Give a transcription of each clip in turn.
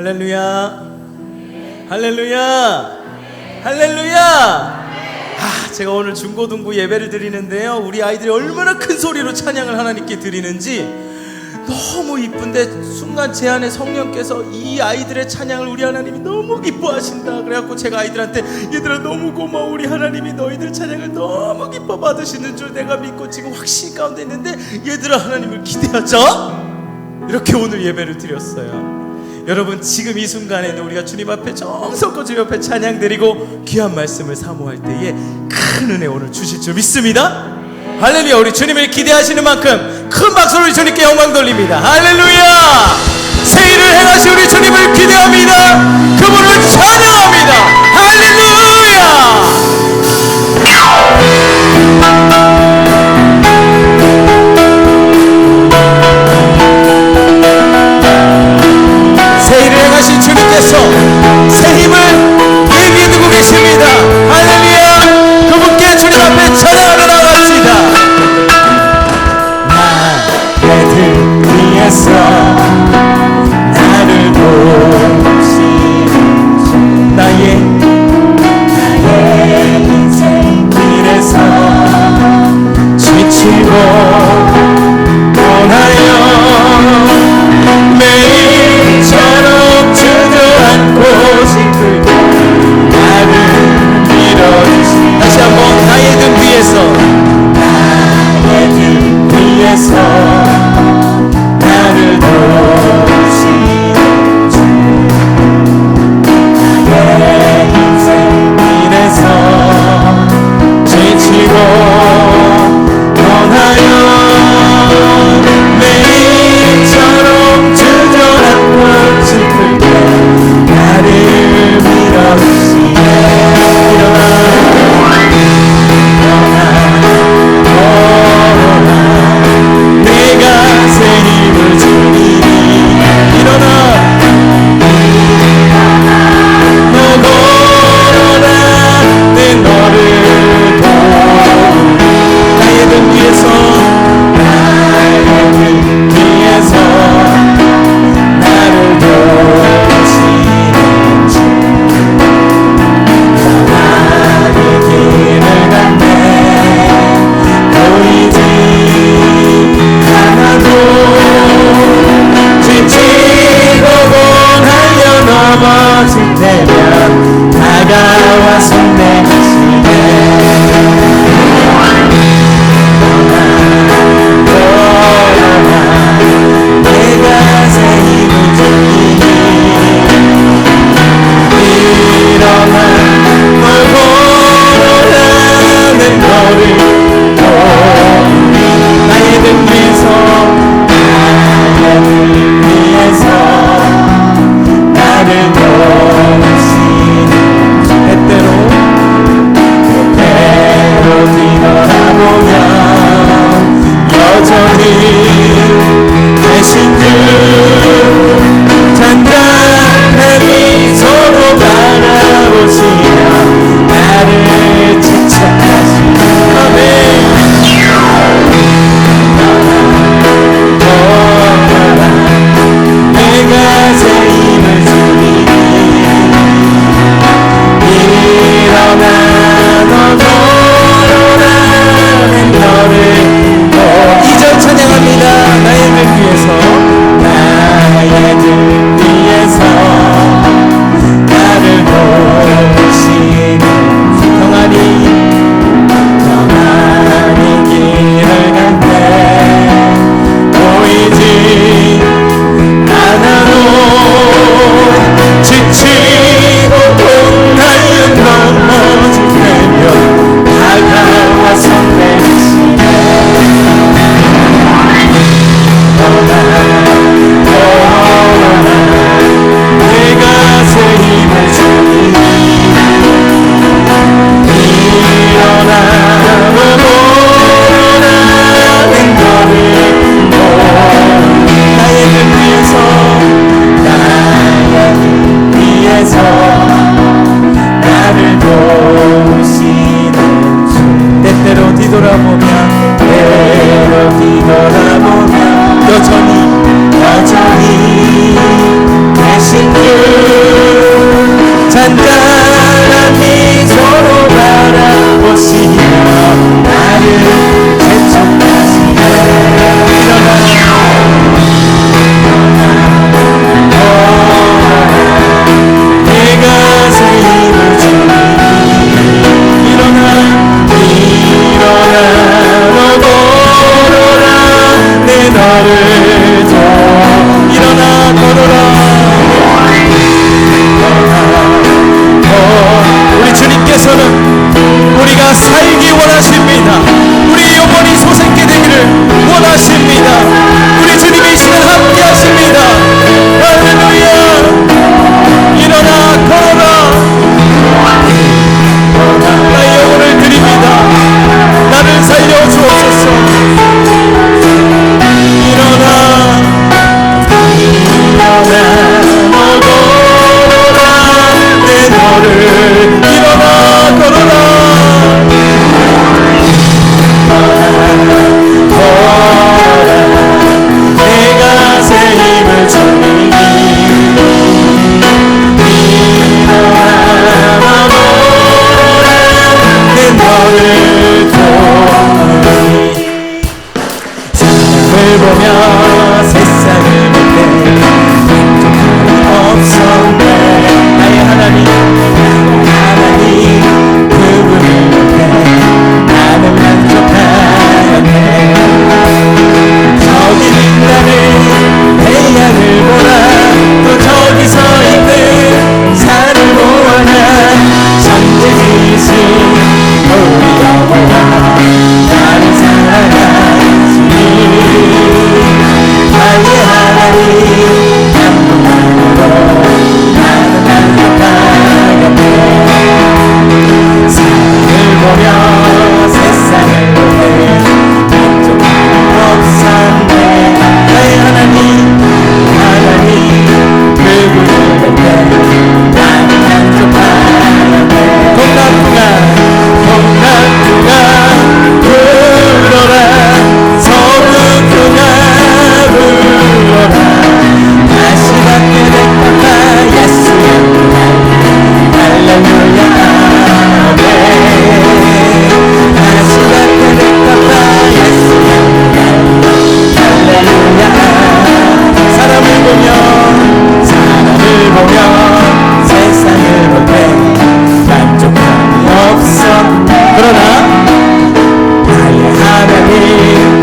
할렐루야, 할렐루야, 할렐루야. 제가 오늘 중고등부 예배를 드리는데요, 우리 아이들이 얼마나 큰 소리로 찬양을 하나님께 드리는지 너무 이쁜데, 순간 제 안에 성령께서 이 아이들의 찬양을 우리 하나님이 너무 기뻐하신다 그래갖고 제가 아이들한테, 얘들아 너무 고마워, 우리 하나님이 너희들 찬양을 너무 기뻐 받으시는 줄 내가 믿고 지금 확신 가운데 있는데, 얘들아 하나님을 기대하자, 이렇게 오늘 예배를 드렸어요. 여러분, 지금 이 순간에는 우리가 주님 앞에 정성껏 주님 앞에 찬양 드리고 귀한 말씀을 사모할 때에 큰 은혜 오늘 주실 줄 믿습니다. 할렐루야. 우리 주님을 기대하시는 만큼 큰 박수로 우리 주님께 영광 돌립니다. 할렐루야. 새 일을 행하신 우리 주님을 기대합니다. 그분을 찬양합니다. 할렐루야. 새 일을 행하신 주님께서 새 힘을 우리에게 두고 계십니다. 할렐루야. 그분께 주님 앞에 찬양하러 나갑시다. 나의 등 위에서 나를 보 잔잔한 미소로 바라보시며 나를 재촉하시네. 내가 새 힘을 주니 일어나 너도 걸어라 내 너를 줘. 일어나 걸어라. 우리 주님께서는 우리가 살기 원하십니다. 우리 영혼이 소생케 되기를 원하십니다. 우리 주님이 이 시간 함께 하십니다. 할렐루야. 일어나 걸어라. 나의 영혼을 드립니다. 나를 살려 주옵소서. 일어나 너도 걸어라 내 너를. 일어나 걸어라. 내가 새 힘을 주니 일어나 너라 내 너를 도우니. 세상을 보며 세상을 볼 때 없었네. 나의 하나님 그분을 볼 때 나는 만족하였네. 저기 있다는 태양을 보라. 또 저기 서 있는 산을 보아라. 천지이신 우리 여호와 나를 사랑하시니 나의 하나님 한 분만으로 나는 만족하였네. 사랑을 보며 세상을 볼 때 만족함이 없었네. 나의 하나님 그분을 볼 때 나는 만족하였네. 동남풍아 불어라. 서북풍아 불어라. 다시 받게 된 것과 예수의 할렐루야 아멘. 다시 받게 된 것과 예수의 할렐루야. 사람을 보며 세상을 볼 때 만족함이 없어. 그러나 나의 하나님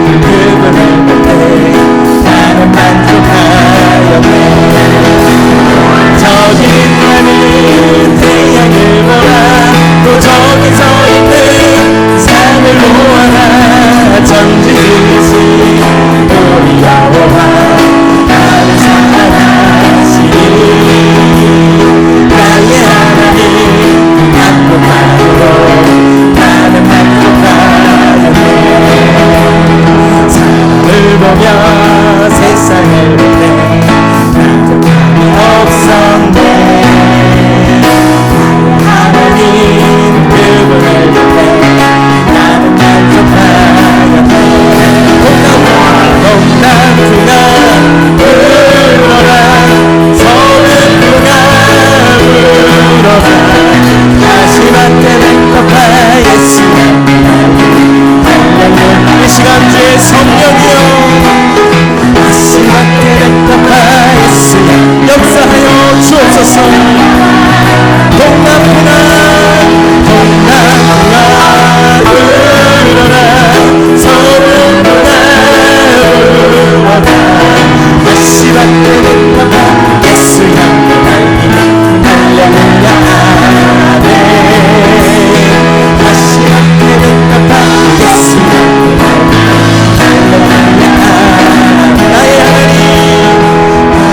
그분을 볼 때 나는 만족하였네. 저기 있는 태양을 보라. 또 저기 서 있는 산을 보아라. 전지이신 우리 여호와 나를 사랑하시니 나의 하나님 한 분만으로 나는 만족하였네. 사람을 보며 세상을 볼 때 만족함이 없었네. 하나님 그분을 볼 때 나는 만족하였네. 동남풍아 불어라. 서북풍아 불어라. 다시 받게 된 것과 예수의 할렐루야. 이 시간 주의 성령이여 다시 받게 된 것과 예수의 역사하여 주옵소서. 동남풍아 불어라. 서북풍아 불어라. 다시 받게 된 것과 예수의 할렐루야 아멘. 다시 받게 된 것과 예수의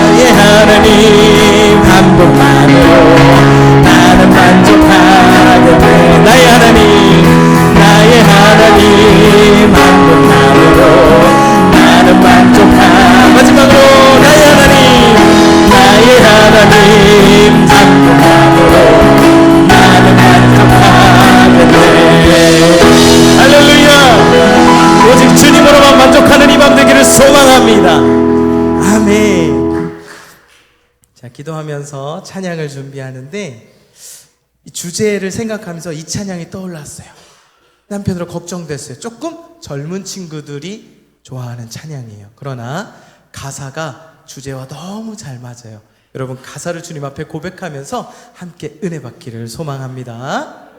나의 하나님 한 분만으로 나는 만족하겠네. 나의 하나님 한 분만으로 나는 만족하. 마지막으로 나의 하나님 한 분만으로 나는 만족하겠네. 할렐루야. 오직 주님으로만 만족하는 이 밤 되기를 소망합니다. 아멘. 자, 기도하며 부르면서 찬양을 준비하는데 이 주제를 생각하면서 이 찬양이 떠올랐어요. 남편으로 걱정됐어요. 조금 젊은 친구들이 좋아하는 찬양이에요. 그러나 가사가 주제와 너무 잘 맞아요. 여러분 가사를 주님 앞에 고백하면서 함께 은혜 받기를 소망합니다.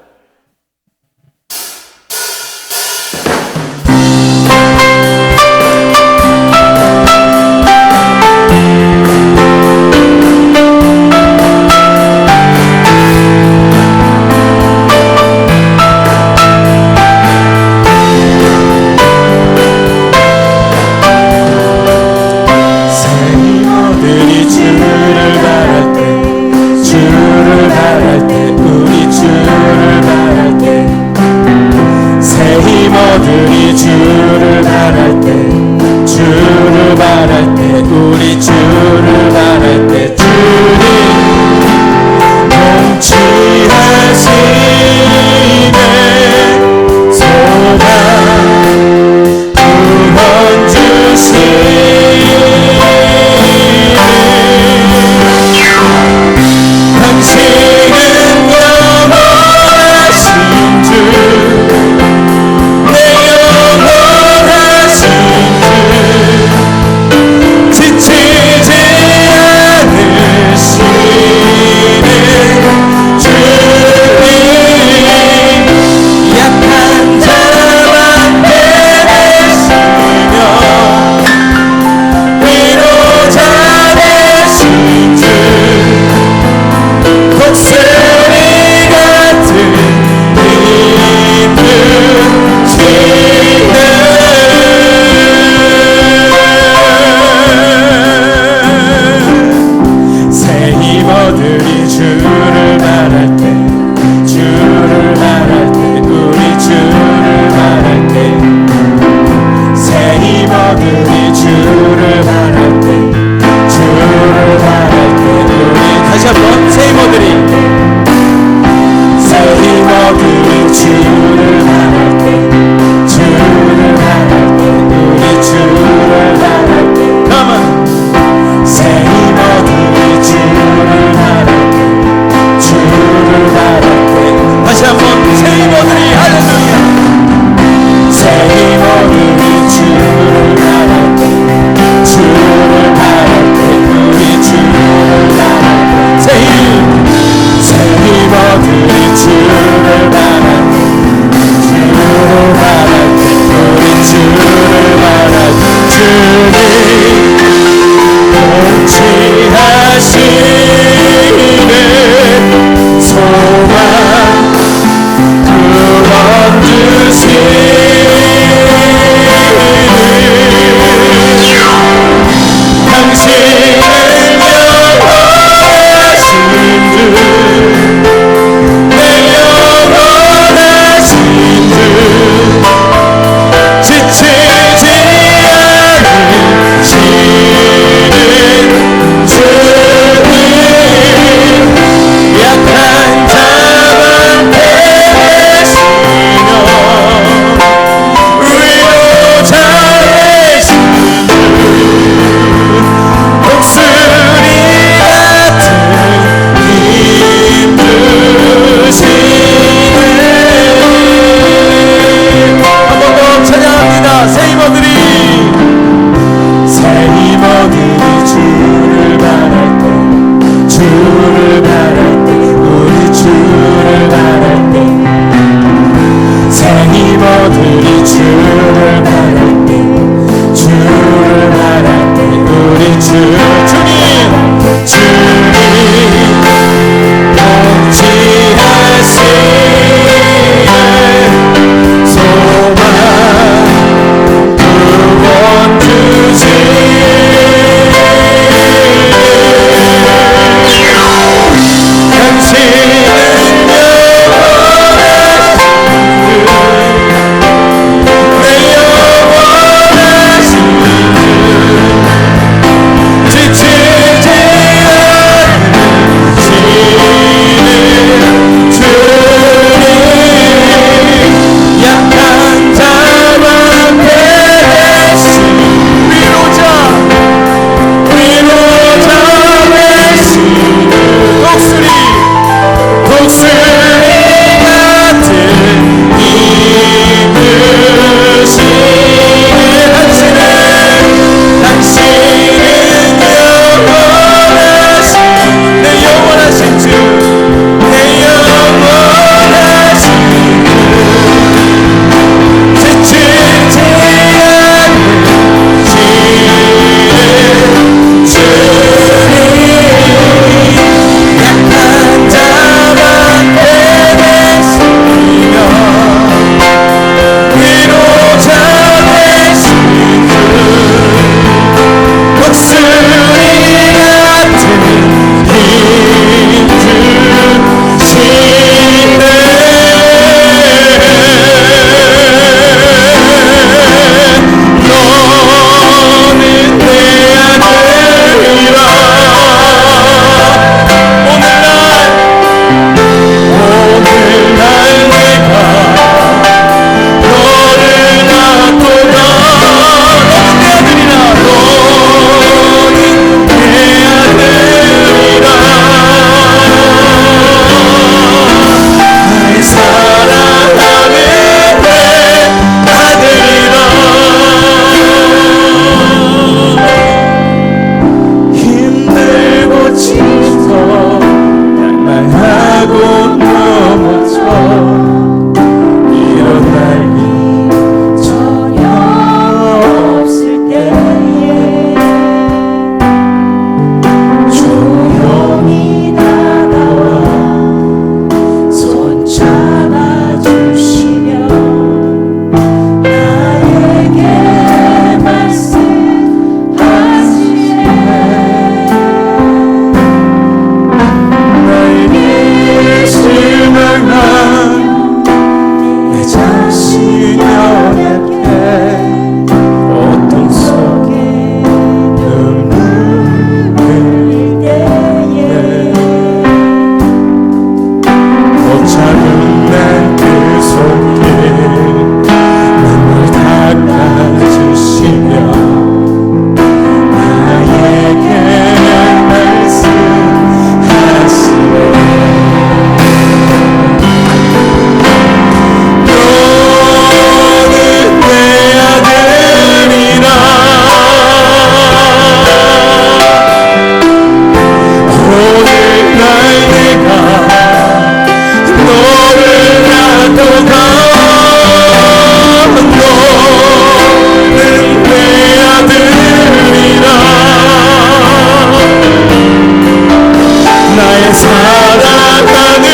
나의 사랑하는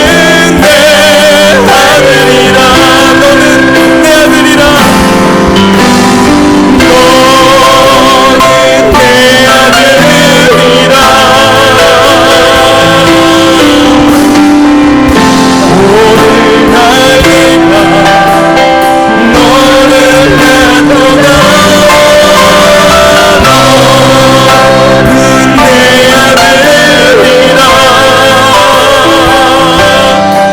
내 아들이라. 너는 내 아들이라. 너는 내 아들이라. 오늘 날 내가 너를 낳도다. 너는 내 아들이라.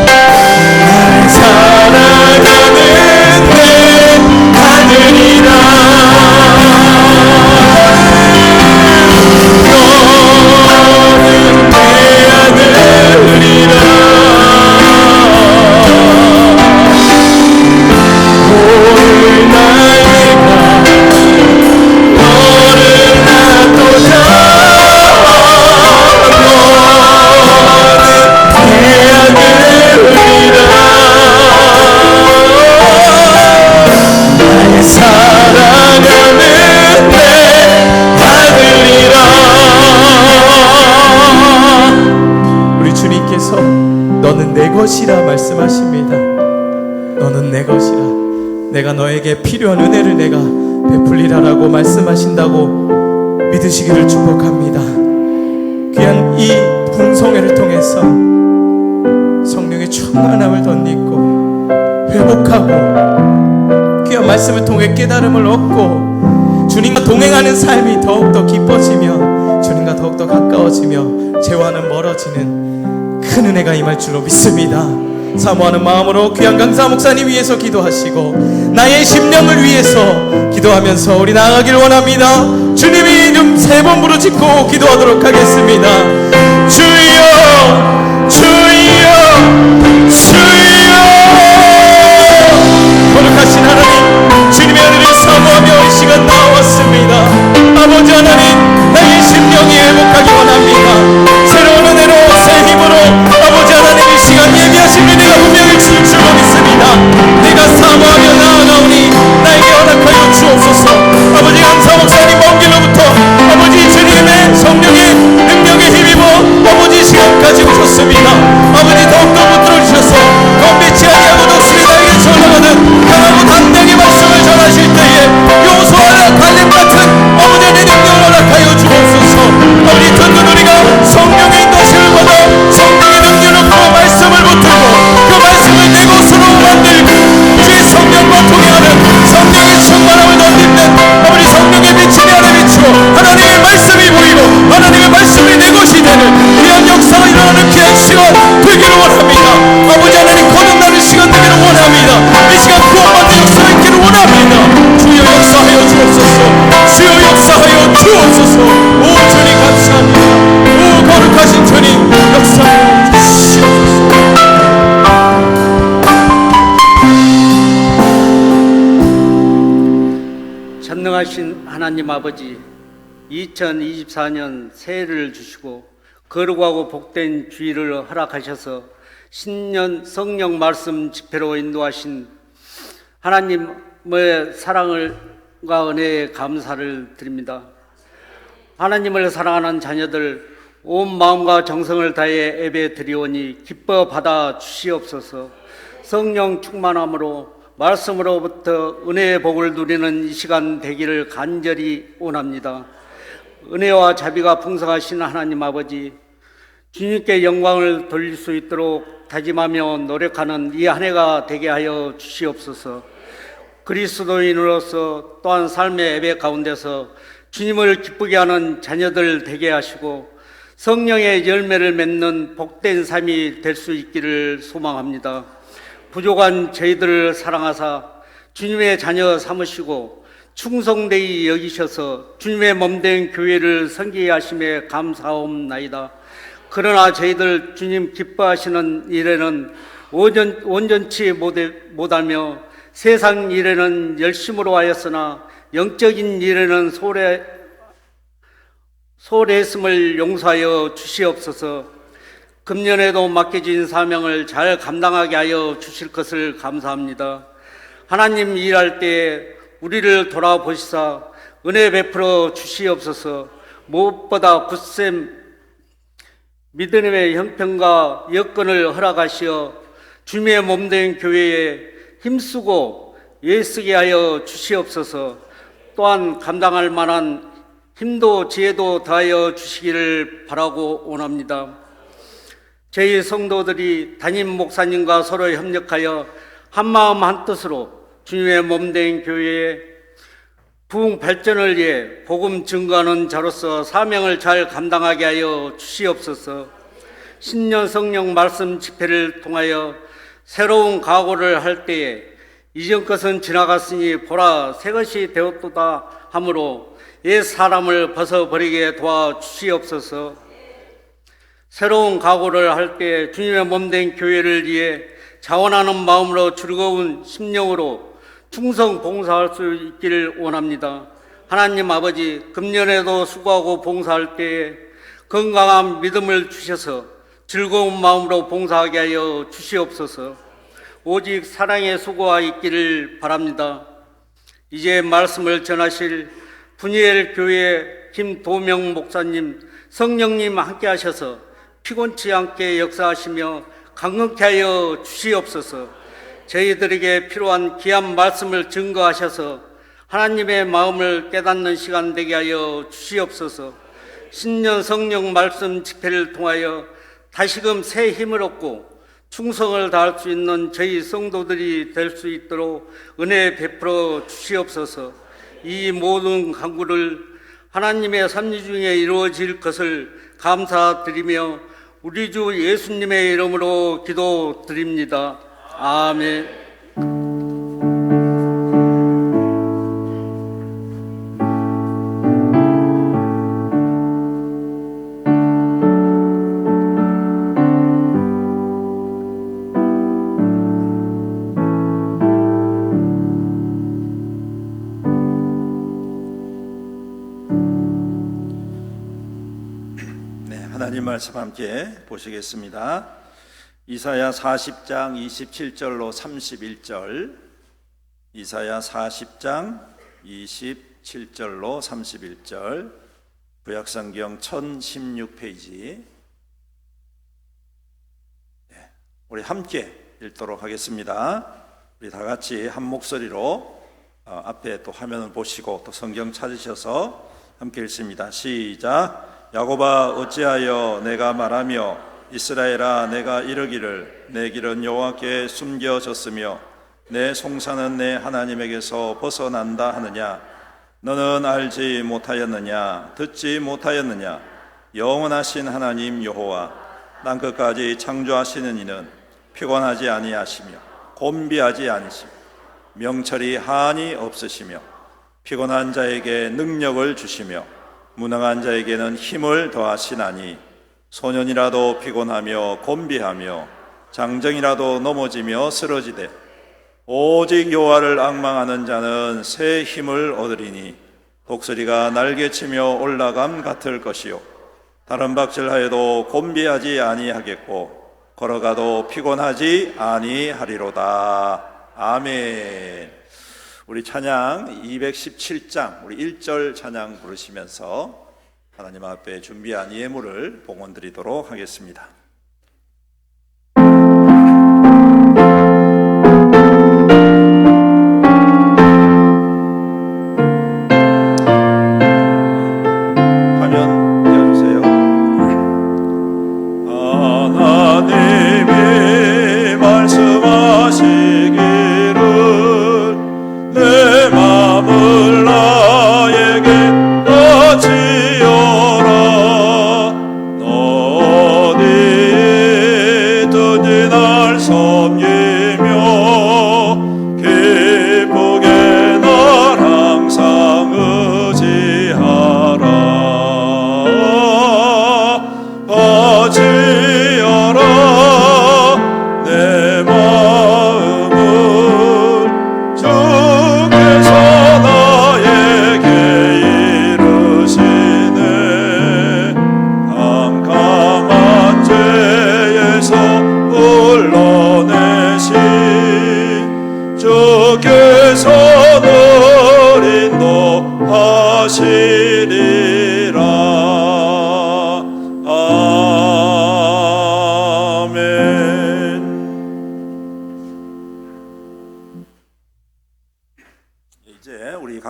나의 사랑하는 내 아들이라. 너는 내 아들이라. 오늘 날 내가 너를 낳도다. 너는 내 아들이라. 나의 사랑하는 내 아들이라. 우리 주님께서 너는 내 것이라 말씀하십니다. 너는 내 것이라. 내가 너에게 필요한 은혜를 내가 베풀리라라고 말씀하신다고 믿으시기를 축복합니다. 귀한 이 풍성회를 통해서 성령의 충만함을 덧입고 회복하고 귀한 말씀을 통해 깨달음을 얻고 주님과 동행하는 삶이 더욱더 기뻐지며 주님과 더욱더 가까워지며 죄와는 멀어지는 큰 은혜가 임할 줄로 믿습니다. 사모하는 마음으로 귀한 강사 목사님 위해서 기도하시고 나의 심령을 위해서 기도하면서 우리 나아가길 원합니다. 주님이 이름 3번 부르짖고 기도하도록 하겠습니다. 주여 주여 주여. 거룩하신 하나님, 주님의 은혜를 사모하며 이 시간 나왔습니다. 아버지 하나님, 나의 심령이 회복하기 원합니다. 새로운 은혜로 새 힘으로 아버지 하나님 이 시간 예비하신 은혜가 분명히 줄 줄로 믿습니다. 내가 사모하며 나아가오니 나에게 허락하여 주옵소서. 아버지 강사 목사님 먼 길로부터 아버지 주님의 성령의 능력에 힘입어 아버지 시간까지 오셨습니다. 아버지 더욱더 붙들어 주셔서 건배치 아니하고 독수리 나에게 전하거든 강하고 당당히 말씀을 전하실 때에 요소와 갈렙 같은 아버지 내 능력을 허락하여 주옵소서. 아버지 듣는 우리가 성령의 인도하심을 받아 성령의 능력을 부어 말씀을 붙들고 그 말씀을 내 것으로 만들고 주의 성령과 동행하는 성령의 충만함을 덧입는 아버지 성령의 빛이 내 안에 비추어 하나님의 말씀이 보이고 하나님의 말씀이 내 것이 되는 귀한 역사가 일어나는 귀한 시간 되기를 원합니다. 아버지 하나님 거듭나는 시간 되기를 원합니다. 이 시간 구원받는 역사가 있기를 원합니다. 주여 역사하여 주옵소서. 주여 역사하여 주옵소서. 오 주님 감사합니다. 오 거룩하신 주님 역사하여 주시옵소서. 전능하신 하나님 아버지, 2024년 새해를 주시고 거룩하고 복된 주일을 허락하셔서 신년 성령 말씀 집회로 인도하신 하나님의 사랑과 은혜에 감사를 드립니다. 하나님을 사랑하는 자녀들 온 마음과 정성을 다해 예배 드리오니 기뻐 받아 주시옵소서. 성령 충만함으로 말씀으로부터 은혜의 복을 누리는 이 시간 되기를 간절히 원합니다. 은혜와 자비가 풍성하신 하나님 아버지, 주님께 영광을 돌릴 수 있도록 다짐하며 노력하는 이 한 해가 되게 하여 주시옵소서. 그리스도인으로서 또한 삶의 예배 가운데서 주님을 기쁘게 하는 자녀들 되게 하시고 성령의 열매를 맺는 복된 삶이 될 수 있기를 소망합니다. 부족한 저희들을 사랑하사 주님의 자녀 삼으시고 충성되이 여기셔서 주님의 몸된 교회를 섬기게 하심에 감사옵나이다. 그러나 저희들 주님 기뻐하시는 일에는 온전치 못하며 세상 일에는 열심으로 하였으나 영적인 일에는 소홀했음을 용서하여 주시옵소서. 금년에도 맡겨진 사명을 잘 감당하게 하여 주실 것을 감사합니다. 하나님 일할 때 우리를 돌아보시사 은혜 베풀어 주시옵소서. 무엇보다 굳셈 믿음의 형편과 여건을 허락하시어 주님의 몸된 교회에 힘쓰고 애쓰게 하여 주시옵소서. 또한 감당할 만한 힘도 지혜도 더하여 주시기를 바라고 원합니다. 저희 성도들이 담임 목사님과 서로 협력하여 한마음 한뜻으로 주님의 몸된 교회의 부흥 발전을 위해 복음 증거하는 자로서 사명을 잘 감당하게 하여 주시옵소서. 신년 성령 말씀 집회를 통하여 새로운 각오를 할 때에 이전 것은 지나갔으니 보라 새 것이 되었도다 하므로 옛 사람을 벗어버리게 도와주시옵소서. 새로운 각오를 할 때 주님의 몸된 교회를 위해 자원하는 마음으로 즐거운 심령으로 충성 봉사할 수 있기를 원합니다. 하나님 아버지, 금년에도 수고하고 봉사할 때에 건강한 믿음을 주셔서 즐거운 마음으로 봉사하게 하여 주시옵소서. 오직 사랑의 수고가 있기를 바랍니다. 이제 말씀을 전하실 분이엘 교회 김도명 목사님, 성령님 함께 하셔서 피곤치 않게 역사하시며 강건케 하여 주시옵소서. 저희들에게 필요한 귀한 말씀을 증거하셔서 하나님의 마음을 깨닫는 시간 되게 하여 주시옵소서. 신년 성령 말씀 집회를 통하여 다시금 새 힘을 얻고 충성을 다할 수 있는 저희 성도들이 될 수 있도록 은혜 베풀어 주시옵소서. 이 모든 간구를 하나님의 섭리 중에 이루어질 것을 감사드리며 우리 주 예수님의 이름으로 기도드립니다. 아멘. 하나님 말씀 함께 보시겠습니다. 이사야 40장 27절로 31절, 이사야 40장 27절로 31절, 구약성경 1016페이지. 우리 함께 읽도록 하겠습니다. 우리 다 같이 한 목소리로 앞에 또 화면을 보시고 또 성경 찾으셔서 함께 읽습니다. 시작. 야곱아 어찌하여 내가 말하며 이스라엘아 내가 이르기를 내 길은 여호와께 숨겨졌으며 내 송사는 내 하나님에게서 벗어난다 하느냐. 너는 알지 못하였느냐 듣지 못하였느냐. 영원하신 하나님 여호와 땅끝까지 창조하시는 이는 피곤하지 아니하시며 곤비하지 아니시며 명철이 한이 없으시며 피곤한 자에게 능력을 주시며 무능한 자에게는 힘을 더하시나니 소년이라도 피곤하며 곤비하며 장정이라도 넘어지며 쓰러지되 오직 여호와를 앙망하는 자는 새 힘을 얻으리니 독수리가 날개치며 올라감 같을 것이요 다른 박질하여도 곤비하지 아니하겠고 걸어가도 피곤하지 아니하리로다. 아멘. 우리 찬양 217장 우리 1절 찬양 부르시면서 하나님 앞에 준비한 예물을 봉헌 드리도록 하겠습니다. 화면 띄워주세요. 하나님이 말씀하시기를 내 맘을 나에게 바치어라. 너 어디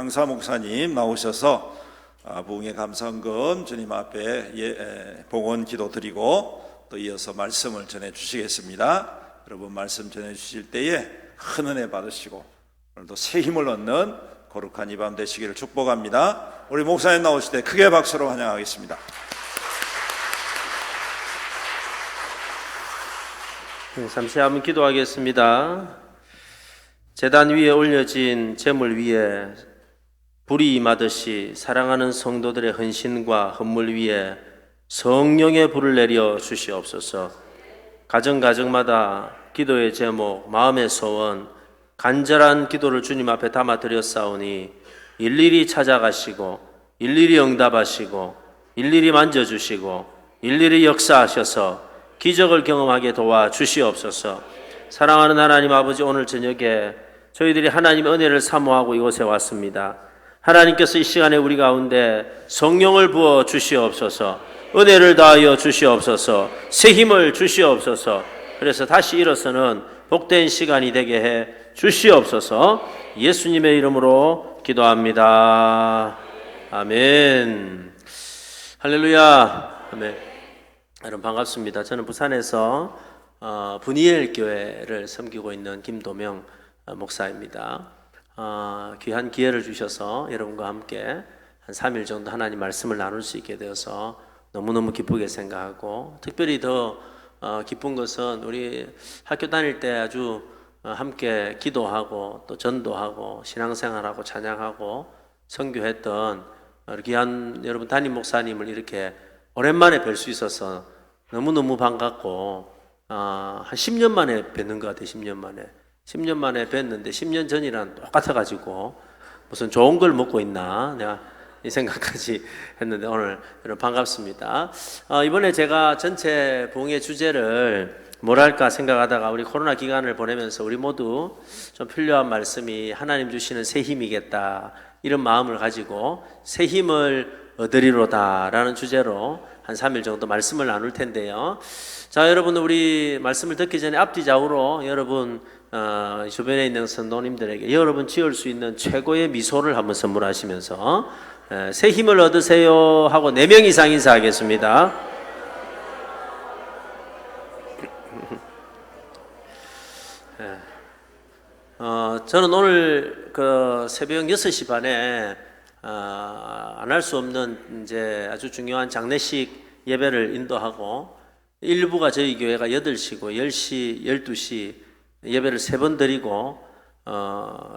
강사 목사님 나오셔서 부흥의 감사헌금 주님 앞에 봉헌 기도 드리고 또 이어서 말씀을 전해 주시겠습니다. 여러분 말씀 전해 주실 때에 큰 은혜 받으시고 오늘도 새 힘을 얻는 거룩한 이 밤 되시기를 축복합니다. 우리 목사님 나오실 때 크게 박수로 환영하겠습니다. 잠시 한번 기도하겠습니다. 제단 위에 올려진 제물 위에 불이 임하듯이 사랑하는 성도들의 헌신과 헌물 위에 성령의 불을 내려 주시옵소서. 가정가정마다 기도의 제목, 마음의 소원, 간절한 기도를 주님 앞에 담아 드렸사오니 일일이 찾아가시고 일일이 응답하시고 일일이 만져주시고 일일이 역사하셔서 기적을 경험하게 도와주시옵소서. 사랑하는 하나님 아버지, 오늘 저녁에 저희들이 하나님의 은혜를 사모하고 이곳에 왔습니다. 하나님께서 이 시간에 우리 가운데 성령을 부어 주시옵소서. 은혜를 다하여 주시옵소서. 새 힘을 주시옵소서. 그래서 다시 일어서는 복된 시간이 되게 해 주시옵소서. 예수님의 이름으로 기도합니다. 아멘. 할렐루야. 아멘. 여러분 반갑습니다. 저는 부산에서 분이엘 교회를 섬기고 있는 김도명 목사입니다. 귀한 기회를 주셔서 여러분과 함께 한 3일 정도 하나님 말씀을 나눌 수 있게 되어서 너무너무 기쁘게 생각하고, 특별히 더 기쁜 것은 우리 학교 다닐 때 아주 함께 기도하고 또 전도하고 신앙생활하고 찬양하고 선교했던 귀한 여러분 담임 목사님을 이렇게 오랜만에 뵐 수 있어서 너무너무 반갑고, 한 10년 만에 뵙는 것 같아요. 10년 만에 뵀는데 10년 전이랑 똑같아가지고 무슨 좋은 걸 먹고 있나 내가 이 생각까지 했는데 오늘 여러분 반갑습니다. 이번에 제가 전체 부흥의 주제를 뭐랄까 생각하다가 우리 코로나 기간을 보내면서 우리 모두 좀 필요한 말씀이 하나님 주시는 새 힘이겠다, 이런 마음을 가지고 새 힘을 얻으리로다 라는 주제로 한 3일 정도 말씀을 나눌 텐데요. 자, 여러분 우리 말씀을 듣기 전에 앞뒤좌우로 여러분 주변에 있는 성도님들에게 여러분 지을 수 있는 최고의 미소를 한번 선물하시면서 새 힘을 얻으세요 하고 4명 이상 인사하겠습니다. 저는 오늘 그 새벽 6시 반에 안 할 수 없는 이제 아주 중요한 장례식 예배를 인도하고, 일부가 저희 교회가 8시고 10시, 12시 예배를 3번 드리고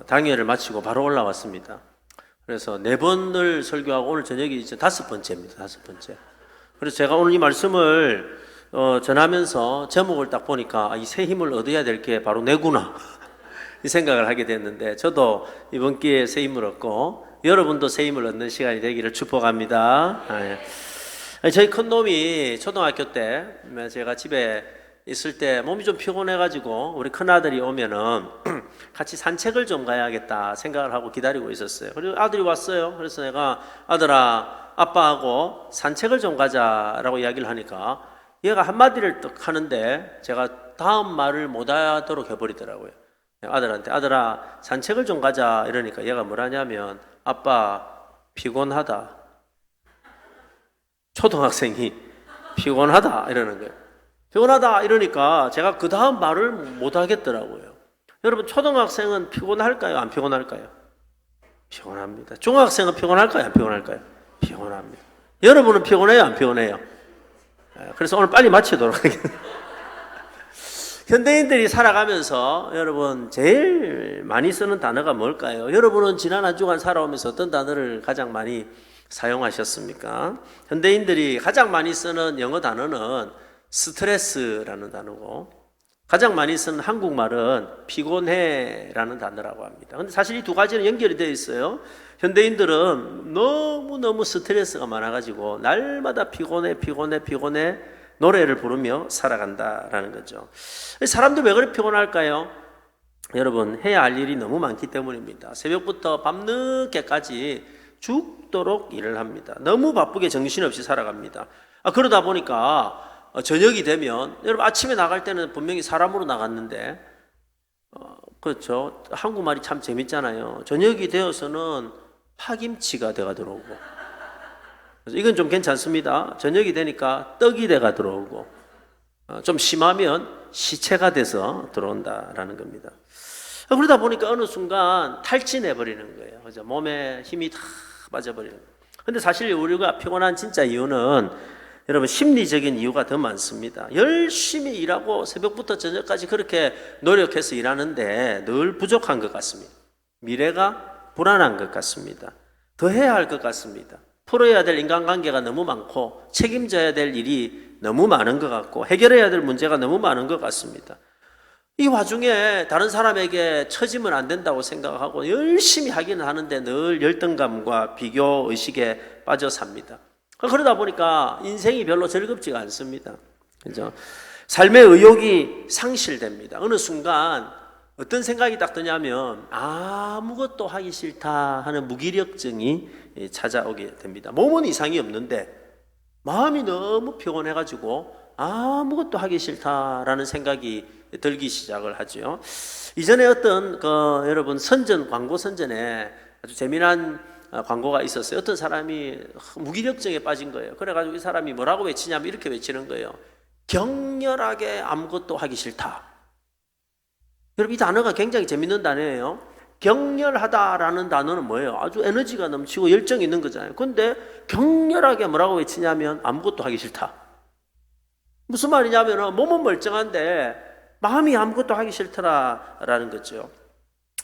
당회를 마치고 바로 올라왔습니다. 그래서 4번을 설교하고 오늘 저녁이 이제 5번째입니다. 5번째. 그래서 제가 오늘 이 말씀을 전하면서 제목을 딱 보니까 이 새 힘을 얻어야 될 게 바로 내구나 이 생각을 하게 됐는데, 저도 이번 기회에 새 힘을 얻고 여러분도 새 힘을 얻는 시간이 되기를 축복합니다. 저희 큰 놈이 초등학교 때 제가 집에 있을 때 몸이 좀 피곤해가지고 우리 큰 아들이 오면은 같이 산책을 좀 가야겠다 생각을 하고 기다리고 있었어요. 그리고 아들이 왔어요. 그래서 내가 아들아, 아빠하고 산책을 좀 가자라고 이야기를 하니까 얘가 한마디를 딱 하는데 제가 다음 말을 못 하도록 해버리더라고요. 아들한테 아들아 산책을 좀 가자 이러니까 얘가 뭐라냐면 아빠 피곤하다. 초등학생이 피곤하다 이러는 거예요. 피곤하다 이러니까 제가 그 다음 말을 못 하겠더라고요. 여러분 초등학생은 피곤할까요? 안 피곤할까요? 피곤합니다. 중학생은 피곤할까요? 안 피곤할까요? 피곤합니다. 여러분은 피곤해요? 안 피곤해요? 그래서 오늘 빨리 마치도록 하겠습니다. 현대인들이 살아가면서 여러분 제일 많이 쓰는 단어가 뭘까요? 여러분은 지난 한 주간 살아오면서 어떤 단어를 가장 많이 사용하셨습니까? 현대인들이 가장 많이 쓰는 영어 단어는 스트레스라는 단어고, 가장 많이 쓰는 한국말은 피곤해라는 단어라고 합니다. 근데 사실 이 두 가지는 연결이 되어 있어요. 현대인들은 너무너무 스트레스가 많아가지고 날마다 피곤해 노래를 부르며 살아간다라는 거죠. 사람들 왜 그렇게 피곤할까요? 여러분 해야 할 일이 너무 많기 때문입니다. 새벽부터 밤늦게까지 죽도록 일을 합니다. 너무 바쁘게 정신없이 살아갑니다. 그러다 보니까 저녁이 되면, 여러분 아침에 나갈 때는 분명히 사람으로 나갔는데 그렇죠. 한국말이 참 재밌잖아요. 저녁이 되어서는 파김치가 돼가 들어오고, 그래서 이건 좀 괜찮습니다. 저녁이 되니까 떡이 돼가 들어오고, 좀 심하면 시체가 돼서 들어온다라는 겁니다. 그러다 보니까 어느 순간 탈진해 버리는 거예요. 그죠? 몸에 힘이 다 빠져버리는 거예요. 근데 사실 우리가 피곤한 진짜 이유는 여러분 심리적인 이유가 더 많습니다. 열심히 일하고 새벽부터 저녁까지 그렇게 노력해서 일하는데 늘 부족한 것 같습니다. 미래가 불안한 것 같습니다. 더 해야 할 것 같습니다. 풀어야 될 인간관계가 너무 많고 책임져야 될 일이 너무 많은 것 같고 해결해야 될 문제가 너무 많은 것 같습니다. 이 와중에 다른 사람에게 처지면 안 된다고 생각하고 열심히 하기는 하는데 늘 열등감과 비교의식에 빠져 삽니다. 그러다 보니까 인생이 별로 즐겁지가 않습니다. 그죠? 삶의 의욕이 상실됩니다. 어느 순간 어떤 생각이 딱 드냐면 아무것도 하기 싫다 하는 무기력증이 찾아오게 됩니다. 몸은 이상이 없는데 마음이 너무 피곤해가지고 아무것도 하기 싫다라는 생각이 들기 시작을 하죠. 이전에 어떤 여러분 광고 선전에 아주 재미난 광고가 있었어요. 어떤 사람이 무기력증에 빠진 거예요. 그래가지고 이 사람이 뭐라고 외치냐면 이렇게 외치는 거예요. 격렬하게 아무것도 하기 싫다. 여러분 이 단어가 굉장히 재밌는 단어예요. 격렬하다라는 단어는 뭐예요? 아주 에너지가 넘치고 열정이 있는 거잖아요. 근데 격렬하게 뭐라고 외치냐면 아무것도 하기 싫다. 무슨 말이냐면 몸은 멀쩡한데 마음이 아무것도 하기 싫더라라는 거죠.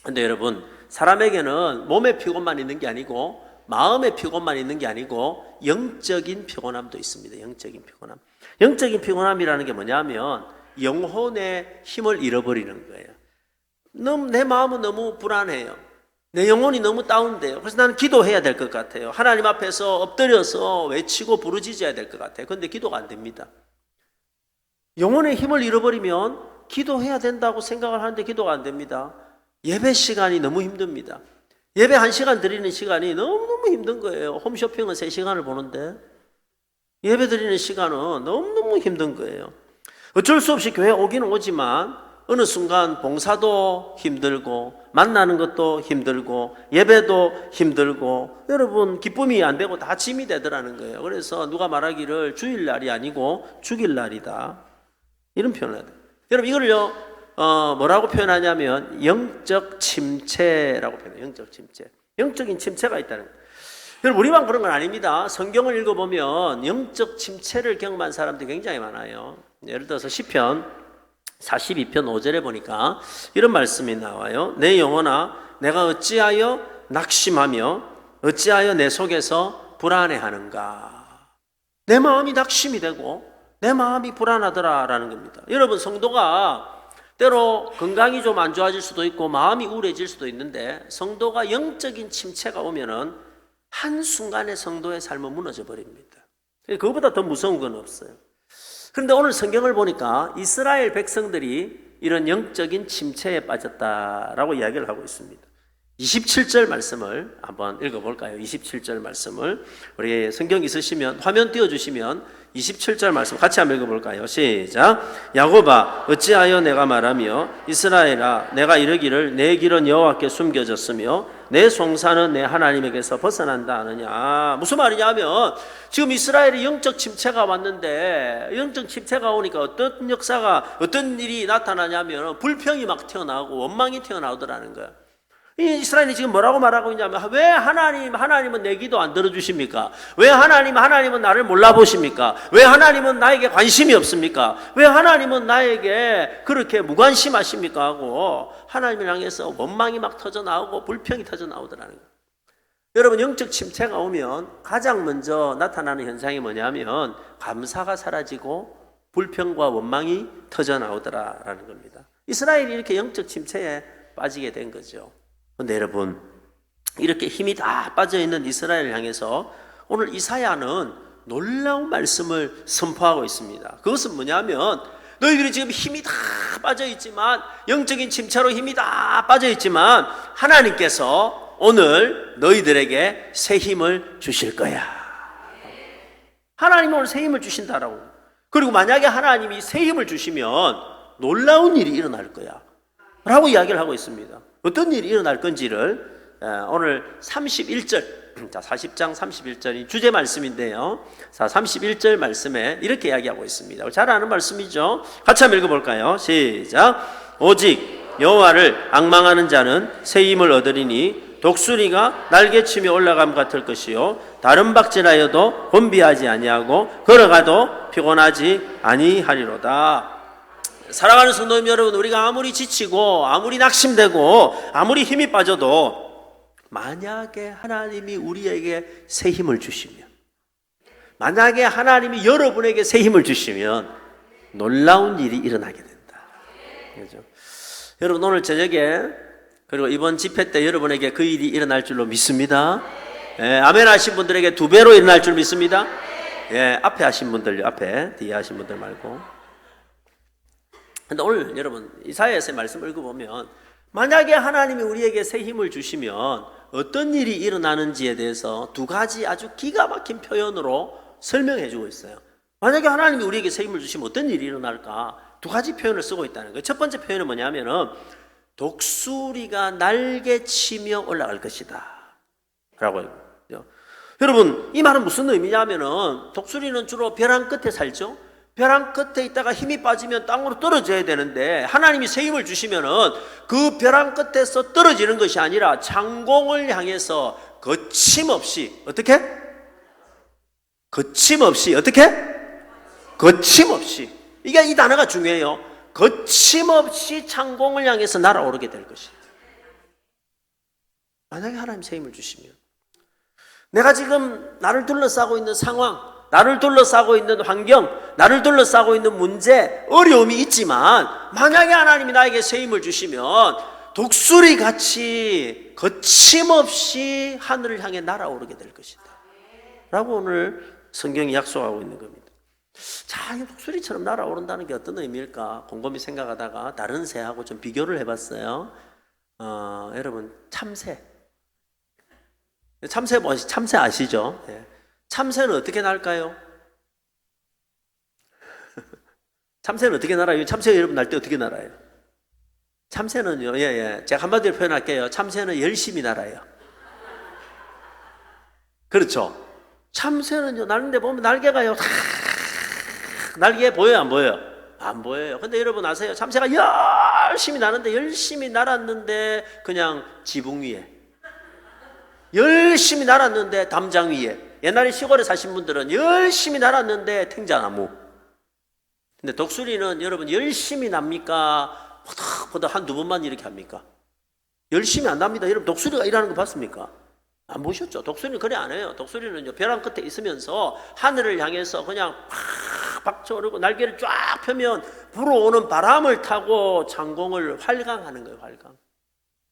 근데 여러분 사람에게는 몸의 피곤만 있는 게 아니고 마음의 피곤만 있는 게 아니고 영적인 피곤함도 있습니다. 영적인 피곤함. 영적인 피곤함이라는 게 뭐냐면 영혼의 힘을 잃어버리는 거예요. 내 마음은 너무 불안해요. 내 영혼이 너무 다운돼요. 그래서 나는 기도해야 될 것 같아요. 하나님 앞에서 엎드려서 외치고 부르짖어야 될 것 같아요. 그런데 기도가 안 됩니다. 영혼의 힘을 잃어버리면 기도해야 된다고 생각을 하는데 기도가 안 됩니다. 예배 시간이 너무 힘듭니다. 예배 1시간 드리는 시간이 너무너무 힘든 거예요. 홈쇼핑은 3시간을 보는데 예배 드리는 시간은 너무너무 힘든 거예요. 어쩔 수 없이 교회 오기는 오지만 어느 순간 봉사도 힘들고 만나는 것도 힘들고 예배도 힘들고 여러분 기쁨이 안 되고 다 짐이 되더라는 거예요. 그래서 누가 말하기를 주일날이 아니고 죽일 날이다 이런 표현을 해요. 여러분 이거를요 뭐라고 표현하냐면 영적 침체라고 표현해요. 영적 침체. 영적인 침체가 있다는 거예요. 여러분 우리만 그런 건 아닙니다. 성경을 읽어보면 영적 침체를 경험한 사람들이 굉장히 많아요. 예를 들어서 시편 42편 5절에 보니까 이런 말씀이 나와요. 내 영혼아 내가 어찌하여 낙심하며 어찌하여 내 속에서 불안해하는가. 내 마음이 낙심이 되고 내 마음이 불안하더라라는 겁니다. 여러분 성도가 때로 건강이 좀 안 좋아질 수도 있고 마음이 우울해질 수도 있는데 성도가 영적인 침체가 오면은 한순간에 성도의 삶은 무너져 버립니다. 그거보다 더 무서운 건 없어요. 그런데 오늘 성경을 보니까 이스라엘 백성들이 이런 영적인 침체에 빠졌다라고 이야기를 하고 있습니다. 27절 말씀을 한번 읽어볼까요? 27절 말씀을 우리 성경 있으시면 화면 띄워주시면 27절 말씀 같이 한번 읽어볼까요? 시작. 야곱아 어찌하여 내가 말하며 이스라엘아 내가 이르기를 내 길은 여호와께 숨겨졌으며 내 송사는 내 하나님에게서 벗어난다 하느냐. 무슨 말이냐면 지금 이스라엘이 영적 침체가 왔는데 영적 침체가 오니까 어떤 역사가 어떤 일이 나타나냐면 불평이 막 튀어나오고 원망이 튀어나오더라는 거야. 이 이스라엘이 지금 뭐라고 말하고 있냐면 왜 하나님은 내 기도 안 들어주십니까? 왜 하나님은 나를 몰라보십니까? 왜 하나님은 나에게 관심이 없습니까? 왜 하나님은 나에게 그렇게 무관심하십니까? 하고 하나님을 향해서 원망이 막 터져나오고 불평이 터져나오더라는 거예요. 여러분 영적 침체가 오면 가장 먼저 나타나는 현상이 뭐냐면 감사가 사라지고 불평과 원망이 터져나오더라라는 겁니다. 이스라엘이 이렇게 영적 침체에 빠지게 된 거죠. 그런데 여러분 이렇게 힘이 다 빠져있는 이스라엘을 향해서 오늘 이사야는 놀라운 말씀을 선포하고 있습니다. 그것은 뭐냐면 너희들이 지금 힘이 다 빠져있지만 영적인 침체로 힘이 다 빠져있지만 하나님께서 오늘 너희들에게 새 힘을 주실 거야. 하나님이 오늘 새 힘을 주신다라고. 그리고 만약에 하나님이 새 힘을 주시면 놀라운 일이 일어날 거야 라고 이야기를 하고 있습니다. 어떤 일이 일어날 건지를 오늘 31절, 자 40장 31절이 주제 말씀인데요. 자 31절 말씀에 이렇게 이야기하고 있습니다. 잘 아는 말씀이죠. 같이 한번 읽어볼까요? 시작. 오직 여호와를 앙망하는 자는 새 힘을 얻으리니 독수리가 날개치며 올라감 같을 것이요 다른 박질하여도 곤비하지 아니하고 걸어가도 피곤하지 아니하리로다. 사랑하는 성도님 여러분, 우리가 아무리 지치고 아무리 낙심되고 아무리 힘이 빠져도 만약에 하나님이 우리에게 새 힘을 주시면, 만약에 하나님이 여러분에게 새 힘을 주시면 놀라운 일이 일어나게 된다. 그렇죠? 여러분 오늘 저녁에 그리고 이번 집회 때 여러분에게 그 일이 일어날 줄로 믿습니다. 예, 아멘 하신 분들에게 2배로 일어날 줄 믿습니다. 예, 앞에 하신 분들요, 앞에 뒤에 하신 분들 말고. 근데 오늘 여러분 이사야서의 말씀을 읽어보면 만약에 하나님이 우리에게 새 힘을 주시면 어떤 일이 일어나는지에 대해서 2가지 아주 기가 막힌 표현으로 설명해 주고 있어요. 만약에 하나님이 우리에게 새 힘을 주시면 어떤 일이 일어날까? 2가지 표현을 쓰고 있다는 거예요. 첫 번째 표현은 뭐냐면은 독수리가 날개치며 올라갈 것이다 라고 해요. 여러분 이 말은 무슨 의미냐면은 독수리는 주로 벼랑 끝에 살죠. 벼랑 끝에 있다가 힘이 빠지면 땅으로 떨어져야 되는데 하나님이 새 힘을 주시면은 그 벼랑 끝에서 떨어지는 것이 아니라 창공을 향해서 거침없이 어떻게? 거침없이 어떻게? 거침없이, 이게 이 단어가 중요해요. 거침없이 창공을 향해서 날아오르게 될 것이다. 만약에 하나님 새 힘을 주시면 내가 지금 나를 둘러싸고 있는 상황, 나를 둘러싸고 있는 환경, 나를 둘러싸고 있는 문제, 어려움이 있지만 만약에 하나님이 나에게 새 힘을 주시면 독수리같이 거침없이 하늘을 향해 날아오르게 될 것이다 라고 오늘 성경이 약속하고 있는 겁니다. 자, 이 독수리처럼 날아오른다는 게 어떤 의미일까 곰곰이 생각하다가 다른 새하고 좀 비교를 해봤어요. 여러분 참새 참새 아시죠? 네. 참새는 어떻게 날까요? 참새는 어떻게 날아요? 참새 여러분 날 때 어떻게 날아요? 참새는요, 제가 한마디로 표현할게요. 참새는 열심히 날아요. 그렇죠? 참새는요, 날는데 보면 날개가요, 날개 보여요, 안 보여요? 안 보여요. 근데 여러분 아세요? 참새가 열심히 나는데, 열심히 날았는데, 그냥 지붕 위에. 열심히 날았는데, 담장 위에. 옛날에 시골에 사신 분들은 열심히 날았는데, 탱자나무. 근데 독수리는 여러분 열심히 납니까? 보다 한두 번만 이렇게 합니까? 열심히 안 납니다. 여러분 독수리가 일하는 거 봤습니까? 안 보셨죠? 독수리는 그래 안 해요. 독수리는 벼랑 끝에 있으면서 하늘을 향해서 그냥 팍 박쳐오르고 날개를 쫙 펴면 불어오는 바람을 타고 창공을 활강하는 거예요.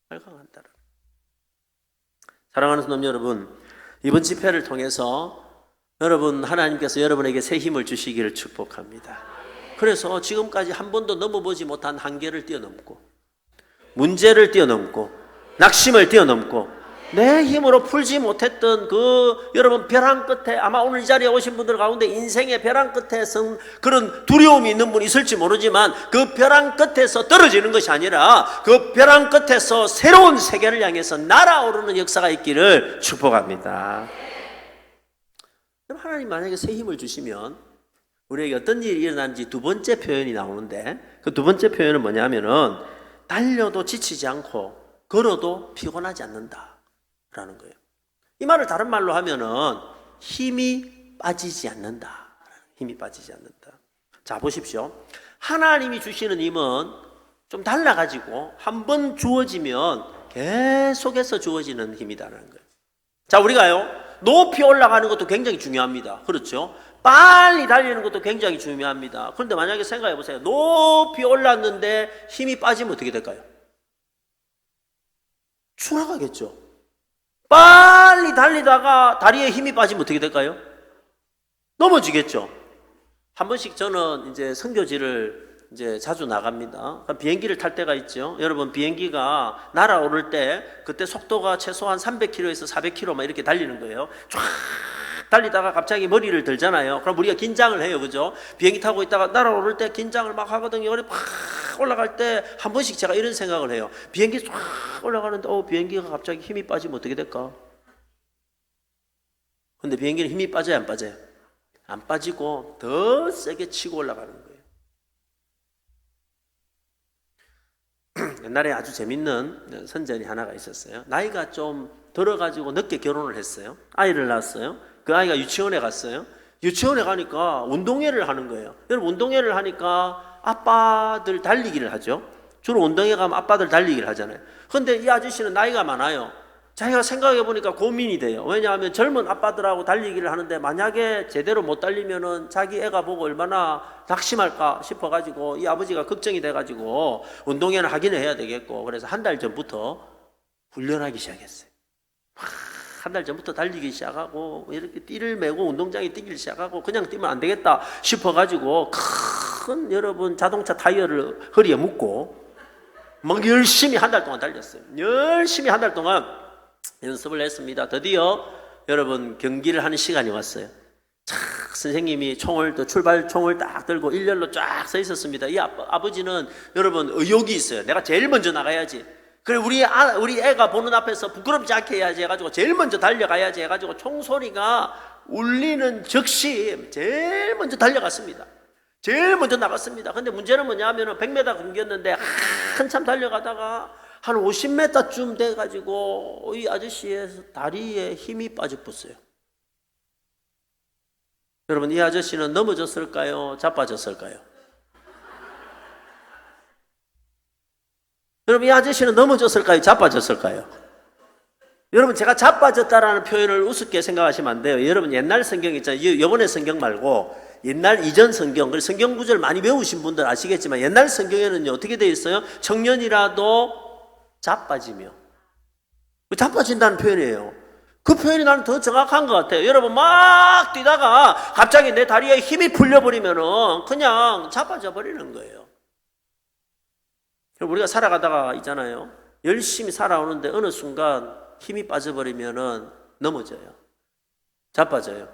활강한다는. 사랑하는 성도 여러분, 이번 집회를 통해서 여러분 하나님께서 여러분에게 새 힘을 주시기를 축복합니다. 그래서 지금까지 한 번도 넘어보지 못한 한계를 뛰어넘고 문제를 뛰어넘고 낙심을 뛰어넘고 내 힘으로 풀지 못했던 그 여러분 벼랑 끝에, 아마 오늘 이 자리에 오신 분들 가운데 인생의 벼랑 끝에 그런 두려움이 있는 분이 있을지 모르지만 그 벼랑 끝에서 떨어지는 것이 아니라 그 벼랑 끝에서 새로운 세계를 향해서 날아오르는 역사가 있기를 축복합니다. 하나님 만약에 새 힘을 주시면 우리에게 어떤 일이 일어나는지 2번째 표현이 나오는데, 그 2번째 표현은 뭐냐면은 달려도 지치지 않고 걸어도 피곤하지 않는다 라는 거예요. 이 말을 다른 말로 하면은 힘이 빠지지 않는다. 힘이 빠지지 않는다. 자, 보십시오. 하나님이 주시는 힘은 좀 달라가지고 한 번 주어지면 계속해서 주어지는 힘이다라는 거예요. 자, 우리가요, 높이 올라가는 것도 굉장히 중요합니다. 그렇죠? 빨리 달리는 것도 굉장히 중요합니다. 그런데 만약에 생각해 보세요. 높이 올랐는데 힘이 빠지면 어떻게 될까요? 추락하겠죠. 빨리 달리다가 다리에 힘이 빠지면 어떻게 될까요? 넘어지겠죠. 한 번씩 저는 이제 선교지를 이제 자주 나갑니다. 비행기를 탈 때가 있죠. 여러분 비행기가 날아오를 때 그때 속도가 최소한 300km에서 400km 막 이렇게 달리는 거예요. 쫙 달리다가 갑자기 머리를 들잖아요. 그럼 우리가 긴장을 해요. 그죠? 비행기 타고 있다가 날아오를 때 긴장을 막 하거든요. 그래 팍 올라갈 때 한 번씩 제가 이런 생각을 해요. 비행기 쫙 올라가는데 비행기가 갑자기 힘이 빠지면 어떻게 될까? 근데 비행기는 힘이 빠져요, 안 빠져요? 안 빠지고 더 세게 치고 올라가는 거예요. 옛날에 아주 재밌는 선전이 하나가 있었어요. 나이가 좀 들어가지고 늦게 결혼을 했어요. 아이를 낳았어요. 그 아이가 유치원에 갔어요. 유치원에 가니까 운동회를 하는 거예요. 여러분, 운동회를 하니까 아빠들 달리기를 하죠. 주로 운동회 가면 아빠들 달리기를 하잖아요. 근데 이 아저씨는 나이가 많아요. 자기가 생각해 보니까 고민이 돼요. 왜냐하면 젊은 아빠들하고 달리기를 하는데 만약에 제대로 못 달리면은 자기 애가 보고 얼마나 낙심할까 싶어가지고 이 아버지가 걱정이 돼가지고 운동회는 하기는 해야 되겠고, 그래서 한 달 전부터 훈련하기 시작했어요. 한 달 전부터 달리기 시작하고 이렇게 띠를 메고 운동장에 뛰기 시작하고, 그냥 뛰면 안 되겠다 싶어가지고 큰 여러분 자동차 타이어를 허리에 묶고 막 열심히 한 달 동안 달렸어요. 열심히 한 달 동안 연습을 했습니다. 드디어 여러분 경기를 하는 시간이 왔어요. 선생님이 출발총을 딱 들고 일렬로 쫙 서 있었습니다. 이 아버지는 여러분 의욕이 있어요. 내가 제일 먼저 나가야지. 그래, 우리 애가 보는 앞에서 부끄럽지 않게 해야지 해가지고 제일 먼저 달려가야지 해가지고 총소리가 울리는 즉시 제일 먼저 달려갔습니다. 제일 먼저 나갔습니다. 근데 문제는 뭐냐면은 100m 경기였는데 한참 달려가다가 한 50m쯤 돼가지고 이 아저씨의 다리에 힘이 빠져버렸어요. 여러분, 이 아저씨는 넘어졌을까요? 자빠졌을까요? 여러분, 이 아저씨는 넘어졌을까요? 자빠졌을까요? 여러분, 제가 자빠졌다라는 표현을 우습게 생각하시면 안 돼요. 여러분, 옛날 성경 있잖아요. 이번에 성경 말고 옛날 이전 성경, 그래서 성경 구절 많이 배우신 분들 아시겠지만 옛날 성경에는 어떻게 되어 있어요? 청년이라도 자빠지며. 자빠진다는 표현이에요. 그 표현이 나는 더 정확한 것 같아요. 여러분, 막 뛰다가 갑자기 내 다리에 힘이 풀려버리면은 그냥 자빠져 버리는 거예요. 우리가 살아가다가 있잖아요. 열심히 살아오는데 어느 순간 힘이 빠져버리면은 넘어져요. 자빠져요.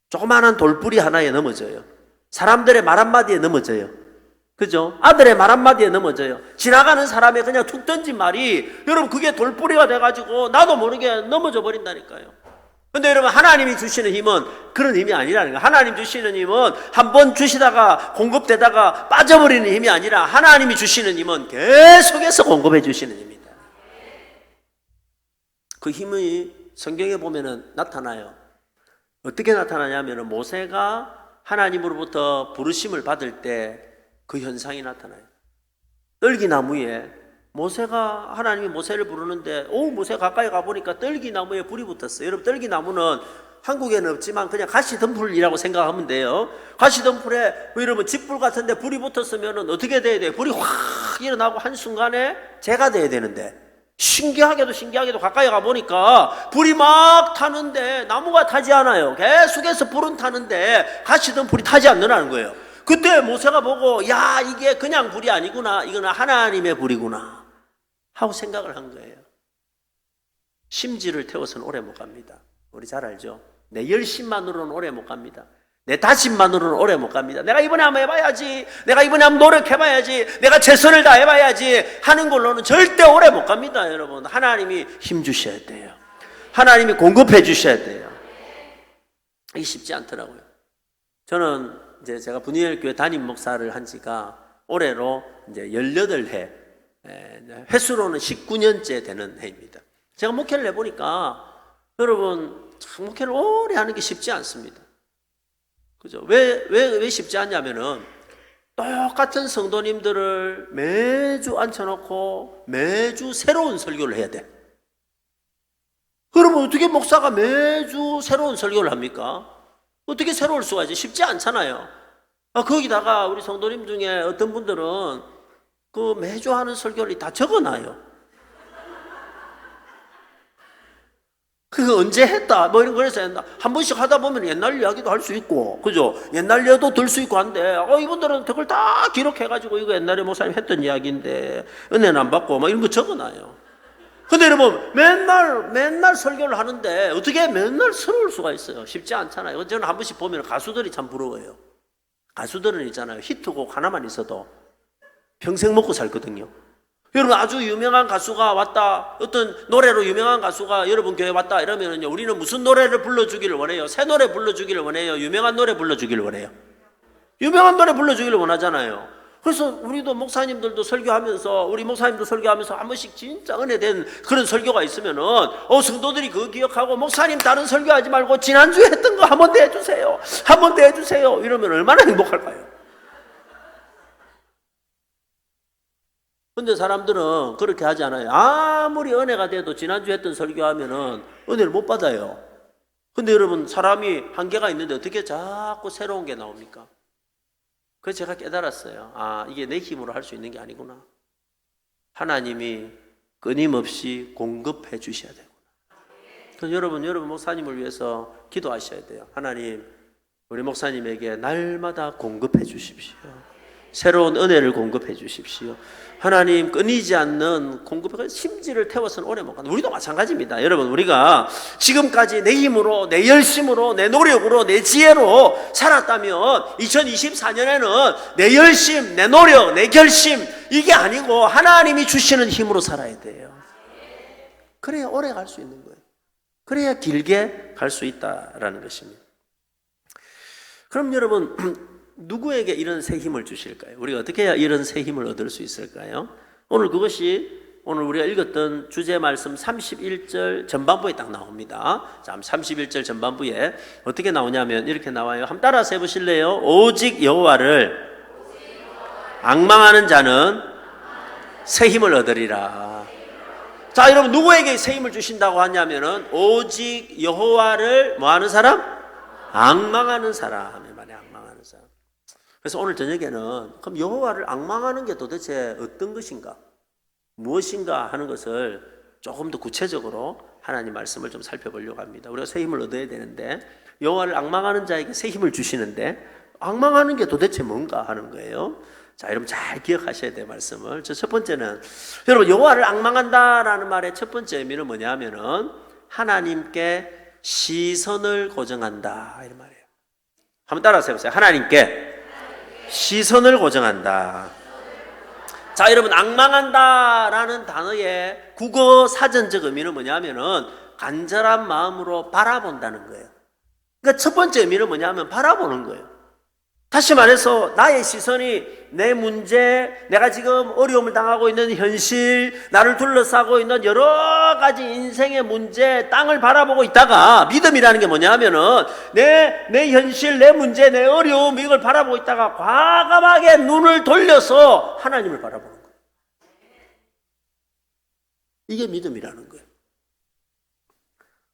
조그마한 돌뿌리 하나에 넘어져요. 사람들의 말 한마디에 넘어져요. 그죠? 아들의 말 한마디에 넘어져요. 지나가는 사람의 그냥 툭 던진 말이 여러분 그게 돌뿌리가 돼가지고 나도 모르게 넘어져 버린다니까요. 근데 여러분, 하나님이 주시는 힘은 그런 힘이 아니라는 거예요. 하나님 주시는 힘은 한번 주시다가 공급되다가 빠져버리는 힘이 아니라 하나님이 주시는 힘은 계속해서 공급해 주시는 힘입니다. 그 힘이 성경에 보면은 나타나요. 어떻게 나타나냐면은 모세가 하나님으로부터 부르심을 받을 때 그 현상이 나타나요. 떨기나무에 모세가, 하나님이 모세를 부르는데 모세 가까이 가보니까 떨기나무에 불이 붙었어요. 여러분, 떨기나무는 한국에는 없지만 그냥 가시덤불이라고 생각하면 돼요. 가시덤불에 여러분 집불 같은데 불이 붙었으면 어떻게 돼야 돼요? 불이 확 일어나고 한순간에 재가 돼야 되는데 신기하게도 가까이 가보니까 불이 막 타는데 나무가 타지 않아요. 계속해서 불은 타는데 가시덤불이 타지 않는다는 거예요. 그때 모세가 보고 야, 이게 그냥 불이 아니구나, 이거는 하나님의 불이구나 하고 생각을 한 거예요. 심지를 태워서는 오래 못 갑니다. 우리 잘 알죠? 내 열심만으로는 오래 못 갑니다. 내 다짐만으로는 오래 못 갑니다. 내가 이번에 한번 해봐야지, 내가 이번에 한번 노력해봐야지, 내가 최선을 다해봐야지 하는 걸로는 절대 오래 못 갑니다. 여러분, 하나님이 힘 주셔야 돼요. 하나님이 공급해 주셔야 돼요. 이게 쉽지 않더라고요. 저는 이제 제가 분이엘 교회 담임 목사를 한 지가 올해로 이제 18해, 횟수로는 19년째 되는 해입니다. 제가 목회를 해보니까 여러분, 참 목회를 오래 하는 게 쉽지 않습니다. 그죠? 왜 쉽지 않냐면은 똑같은 성도님들을 매주 앉혀놓고 매주 새로운 설교를 해야 돼. 그러면 어떻게 목사가 매주 새로운 설교를 합니까? 어떻게 새로울 수가 있지? 쉽지 않잖아요. 거기다가 우리 성도님 중에 어떤 분들은 그 매주 하는 설교를 다 적어놔요. 그거 언제 했다, 뭐 이런 거 해서 했나? 한 번씩 하다 보면 옛날 이야기도 할 수 있고, 그죠? 옛날 이야기도 들 수 있고 한데, 이분들은 그걸 다 기록해가지고 이거 옛날에 목사님 했던 이야기인데, 은혜는 안 받고, 막 이런 거 적어놔요. 근데 여러분, 맨날 설교를 하는데, 어떻게 맨날 서러울 수가 있어요? 쉽지 않잖아요. 저는 한 번씩 보면 가수들이 참 부러워요. 가수들은 있잖아요. 히트곡 하나만 있어도 평생 먹고 살거든요. 여러분 아주 유명한 가수가 왔다, 어떤 노래로 유명한 가수가 여러분 교회 왔다 이러면은요, 우리는 무슨 노래를 불러주기를 원해요? 새 노래 불러주기를 원해요? 유명한 노래 불러주기를 원해요? 유명한 노래 불러주기를 원하잖아요. 그래서 우리도 목사님들도 설교하면서, 우리 목사님도 설교하면서 한 번씩 진짜 은혜된 그런 설교가 있으면은 성도들이 그거 기억하고, 목사님 다른 설교하지 말고 지난주에 했던 거 한 번 더 해주세요, 한 번 더 해주세요 이러면 얼마나 행복할까요? 근데 사람들은 그렇게 하지 않아요. 아무리 은혜가 돼도 지난주에 했던 설교하면은 은혜를 못 받아요. 근데 여러분, 사람이 한계가 있는데 어떻게 자꾸 새로운 게 나옵니까? 그래서 제가 깨달았어요. 이게 내 힘으로 할 수 있는 게 아니구나. 하나님이 끊임없이 공급해 주셔야 되구나. 그래서 여러분 목사님을 위해서 기도하셔야 돼요. 하나님, 우리 목사님에게 날마다 공급해 주십시오. 새로운 은혜를 공급해 주십시오. 하나님, 끊이지 않는 공급에 심지를 태워서는 오래 못 간다. 우리도 마찬가지입니다. 여러분, 우리가 지금까지 내 힘으로, 내 열심으로, 내 노력으로, 내 지혜로 살았다면 2024년에는 내 열심, 내 노력, 내 결심, 이게 아니고 하나님이 주시는 힘으로 살아야 돼요. 그래야 오래 갈 수 있는 거예요. 그래야 길게 갈 수 있다라는 것입니다. 그럼 여러분, 누구에게 이런 새 힘을 주실까요? 우리가 어떻게 해야 이런 새 힘을 얻을 수 있을까요? 오늘 그것이 오늘 우리가 읽었던 주제 말씀 31절 전반부에 딱 나옵니다. 자, 31절 전반부에 어떻게 나오냐면 이렇게 나와요. 한번 따라서 해보실래요? 오직 여호와를 앙망하는 자는 새 힘을 얻으리라. 자, 여러분, 누구에게 새 힘을 주신다고 하냐면은 오직 여호와를 뭐하는 사람? 앙망하는 사람. 그래서 오늘 저녁에는 그럼 여호와를 앙망하는 게 도대체 어떤 것인가, 무엇인가 하는 것을 조금 더 구체적으로 하나님 말씀을 좀 살펴보려고 합니다. 우리가 새 힘을 얻어야 되는데, 여호와를 앙망하는 자에게 새 힘을 주시는데 앙망하는 게 도대체 뭔가 하는 거예요. 자, 여러분 잘 기억하셔야 돼요, 말씀을. 첫 번째는, 여러분, 여호와를 앙망한다라는 말의 첫 번째 의미는 뭐냐면은 하나님께 시선을 고정한다 이런 말이에요. 한번 따라서 해보세요. 하나님께 시선을 고정한다. 자, 여러분, 앙망한다라는 단어의 국어 사전적 의미는 뭐냐면은 간절한 마음으로 바라본다는 거예요. 그러니까 첫 번째 의미는 뭐냐면 바라보는 거예요. 다시 말해서 나의 시선이 내 문제, 내가 지금 어려움을 당하고 있는 현실, 나를 둘러싸고 있는 여러 가지 인생의 문제, 땅을 바라보고 있다가, 믿음이라는 게 뭐냐면은 내 현실, 내 문제, 내 어려움, 이걸 바라보고 있다가 과감하게 눈을 돌려서 하나님을 바라보는 거예요. 이게 믿음이라는 거예요.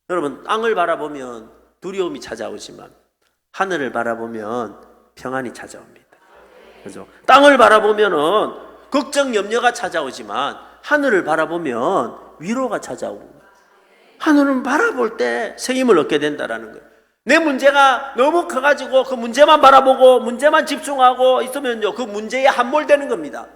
여러분, 땅을 바라보면 두려움이 찾아오지만 하늘을 바라보면 평안이 찾아옵니다. 그죠? 땅을 바라보면은 걱정, 염려가 찾아오지만 하늘을 바라보면 위로가 찾아오고, 하늘은 바라볼 때 새 힘을 얻게 된다라는 거예요. 내 문제가 너무 커가지고 그 문제만 바라보고 문제만 집중하고 있으면요, 그 문제에 함몰되는 겁니다.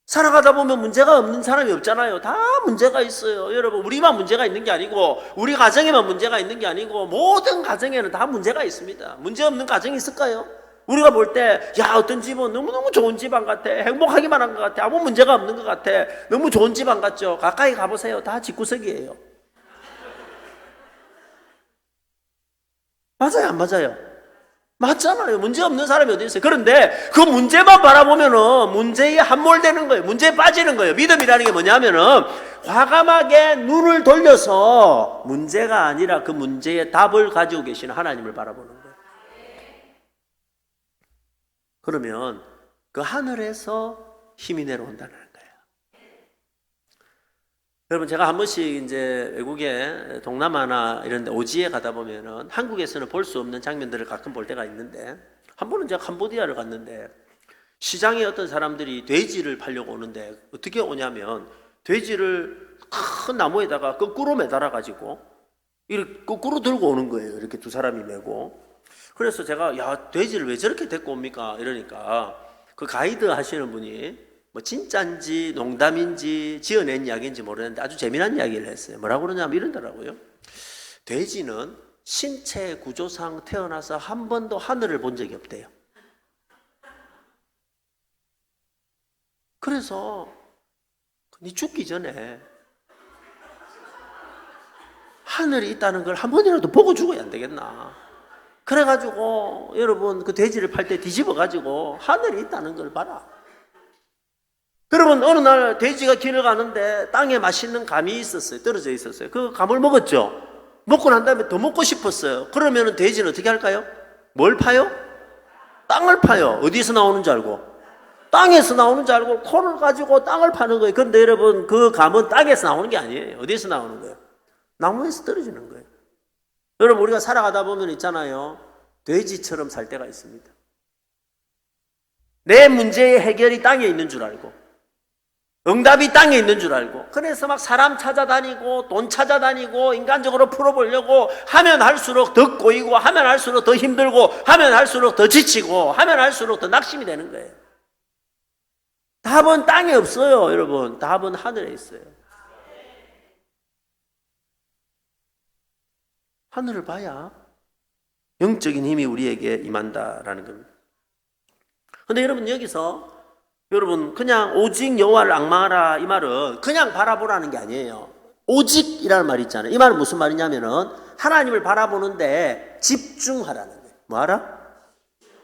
살아가다 보면 문제가 없는 사람이 없잖아요. 다 문제가 있어요. 여러분, 우리만 문제가 있는 게 아니고, 우리 가정에만 문제가 있는 게 아니고, 모든 가정에는 다 문제가 있습니다. 문제 없는 가정이 있을까요? 우리가 볼 때, 야, 어떤 집은 너무너무 좋은 집안 같아, 행복하기만 한 것 같아, 아무 문제가 없는 것 같아, 너무 좋은 집안 같죠? 가까이 가보세요. 다 집구석이에요. 맞아요, 안 맞아요? 맞잖아요. 문제 없는 사람이 어디 있어요? 그런데 그 문제만 바라보면은 문제에 함몰되는 거예요. 문제에 빠지는 거예요. 믿음이라는 게 뭐냐면은 과감하게 눈을 돌려서 문제가 아니라 그 문제의 답을 가지고 계시는 하나님을 바라보는 거예요. 그러면 그 하늘에서 힘이 내려온다는 거예요. 여러분, 제가 한 번씩 이제 외국에 동남아나 이런 데 오지에 가다 보면은 한국에서는 볼 수 없는 장면들을 가끔 볼 때가 있는데, 한 번은 제가 캄보디아를 갔는데 시장에 어떤 사람들이 돼지를 팔려고 오는데 어떻게 오냐면 돼지를 큰 나무에다가 거꾸로 매달아 가지고 이렇게 거꾸로 들고 오는 거예요. 이렇게 두 사람이 메고. 그래서 제가, 야, 돼지를 왜 저렇게 데리고 옵니까? 이러니까 그 가이드 하시는 분이 뭐 진짜인지 농담인지 지어낸 이야기인지 모르겠는데 아주 재미난 이야기를 했어요. 뭐라고 그러냐면 이러더라고요. 돼지는 신체 구조상 태어나서 한 번도 하늘을 본 적이 없대요. 그래서 네 죽기 전에 하늘이 있다는 걸 한 번이라도 보고 죽어야 안 되겠나. 그래가지고 여러분 그 돼지를 팔 때 뒤집어가지고 하늘이 있다는 걸 봐라. 여러분 어느 날 돼지가 길을 가는데 땅에 맛있는 감이 있었어요. 떨어져 있었어요. 그 감을 먹었죠. 먹고 난 다음에 더 먹고 싶었어요. 그러면 돼지는 어떻게 할까요? 뭘 파요? 땅을 파요. 어디서 나오는 줄 알고? 땅에서 나오는 줄 알고 코를 가지고 땅을 파는 거예요. 그런데 여러분 그 감은 땅에서 나오는 게 아니에요. 어디서 나오는 거예요? 나무에서 떨어지는 거예요. 여러분 우리가 살아가다 보면 있잖아요. 돼지처럼 살 때가 있습니다. 내 문제의 해결이 땅에 있는 줄 알고 응답이 땅에 있는 줄 알고 그래서 막 사람 찾아다니고 돈 찾아다니고 인간적으로 풀어보려고 하면 할수록 더 꼬이고 하면 할수록 더 힘들고 하면 할수록 더 지치고 하면 할수록 더 낙심이 되는 거예요. 답은 땅에 없어요. 여러분 답은 하늘에 있어요. 하늘을 봐야 영적인 힘이 우리에게 임한다라는 겁니다. 그런데 여러분 여기서 여러분 그냥 오직 여호와를 앙망하라 이 말은 그냥 바라보라는 게 아니에요. 오직이라는 말이 있잖아요. 이 말은 무슨 말이냐면은 하나님을 바라보는데 집중하라는 거예요. 뭐하라?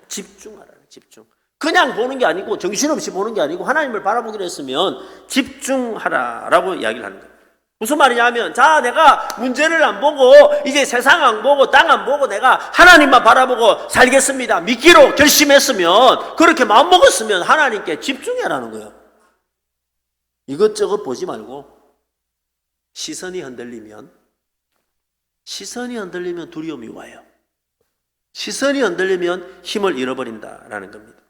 집중하라는 거예요. 집중. 그냥 보는 게 아니고 정신없이 보는 게 아니고 하나님을 바라보기로 했으면 집중하라라고 이야기를 하는 거예요. 무슨 말이냐면 자 내가 문제를 안 보고 이제 세상 안 보고 땅 안 보고 내가 하나님만 바라보고 살겠습니다. 믿기로 결심했으면 그렇게 마음먹었으면 하나님께 집중해라는 거예요. 이것저것 보지 말고 시선이 흔들리면 두려움이 와요. 시선이 흔들리면 힘을 잃어버린다라는 겁니다.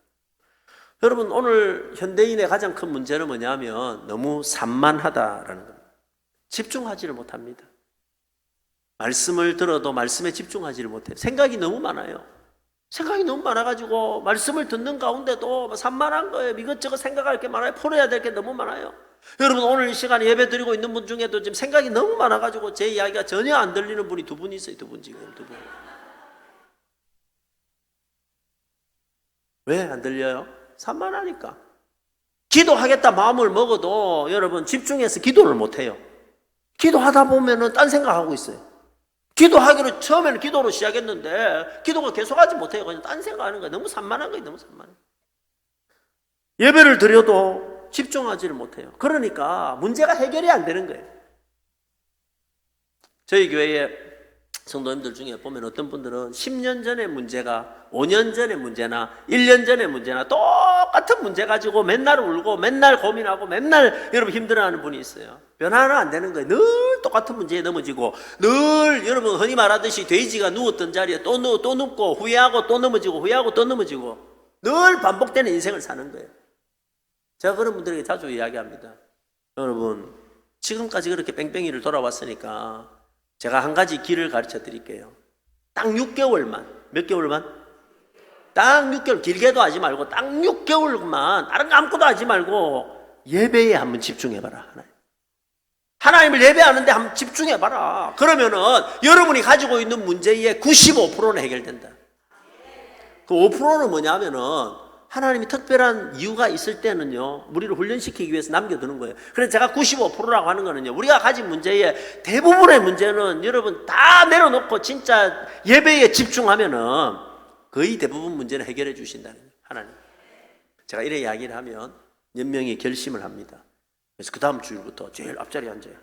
여러분 오늘 현대인의 가장 큰 문제는 뭐냐면 너무 산만하다라는 겁니다. 집중하지를 못합니다. 말씀을 들어도 말씀에 집중하지를 못해요. 생각이 너무 많아요. 생각이 너무 많아가지고 말씀을 듣는 가운데도 산만한 거예요. 이것저것 생각할 게 많아요. 풀어야 될 게 너무 많아요. 여러분 오늘 이 시간에 예배 드리고 있는 분 중에도 지금 생각이 너무 많아가지고 제 이야기가 전혀 안 들리는 분이 두 분 있어요. 두 분. 왜 안 들려요? 산만하니까. 기도하겠다 마음을 먹어도 여러분 집중해서 기도를 못해요. 기도하다 보면은 딴 생각하고 있어요. 기도하기로 처음에는 기도로 시작했는데 기도가 계속하지 못해요. 그냥 딴 생각하는 거예요. 너무 산만한 거예요. 너무 산만해. 예배를 드려도 집중하지를 못해요. 그러니까 문제가 해결이 안 되는 거예요. 저희 교회에 성도님들 중에 보면 어떤 분들은 10년 전의 문제가 5년 전의 문제나 1년 전의 문제나 똑같은 문제 가지고 맨날 울고 맨날 고민하고 맨날 여러분 힘들어하는 분이 있어요. 변화는 안 되는 거예요. 늘 똑같은 문제에 넘어지고 늘 여러분 흔히 말하듯이 돼지가 누웠던 자리에 또 눕고 후회하고 또 넘어지고 후회하고 또 넘어지고 늘 반복되는 인생을 사는 거예요. 제가 그런 분들에게 자주 이야기합니다. 여러분 지금까지 그렇게 뺑뺑이를 돌아왔으니까 제가 한 가지 길을 가르쳐 드릴게요. 딱 6개월만. 몇 개월만? 딱 6개월. 길게도 하지 말고 딱 6개월만 다른 거 아무것도 하지 말고 예배에 한번 집중해봐라. 하나님을 예배하는데 한번 집중해봐라. 그러면은 여러분이 가지고 있는 문제의 95%는 해결된다. 그 5%는 뭐냐면은 하나님이 특별한 이유가 있을 때는요, 우리를 훈련시키기 위해서 남겨두는 거예요. 그래서 제가 95%라고 하는 거는요, 우리가 가진 문제의 대부분의 문제는 여러분 다 내려놓고 진짜 예배에 집중하면은 거의 대부분 문제는 해결해 주신다는 거예요, 하나님. 제가 이래 이야기를 하면 몇 명이 결심을 합니다. 그래서 그 다음 주일부터 제일 앞자리에 앉아요.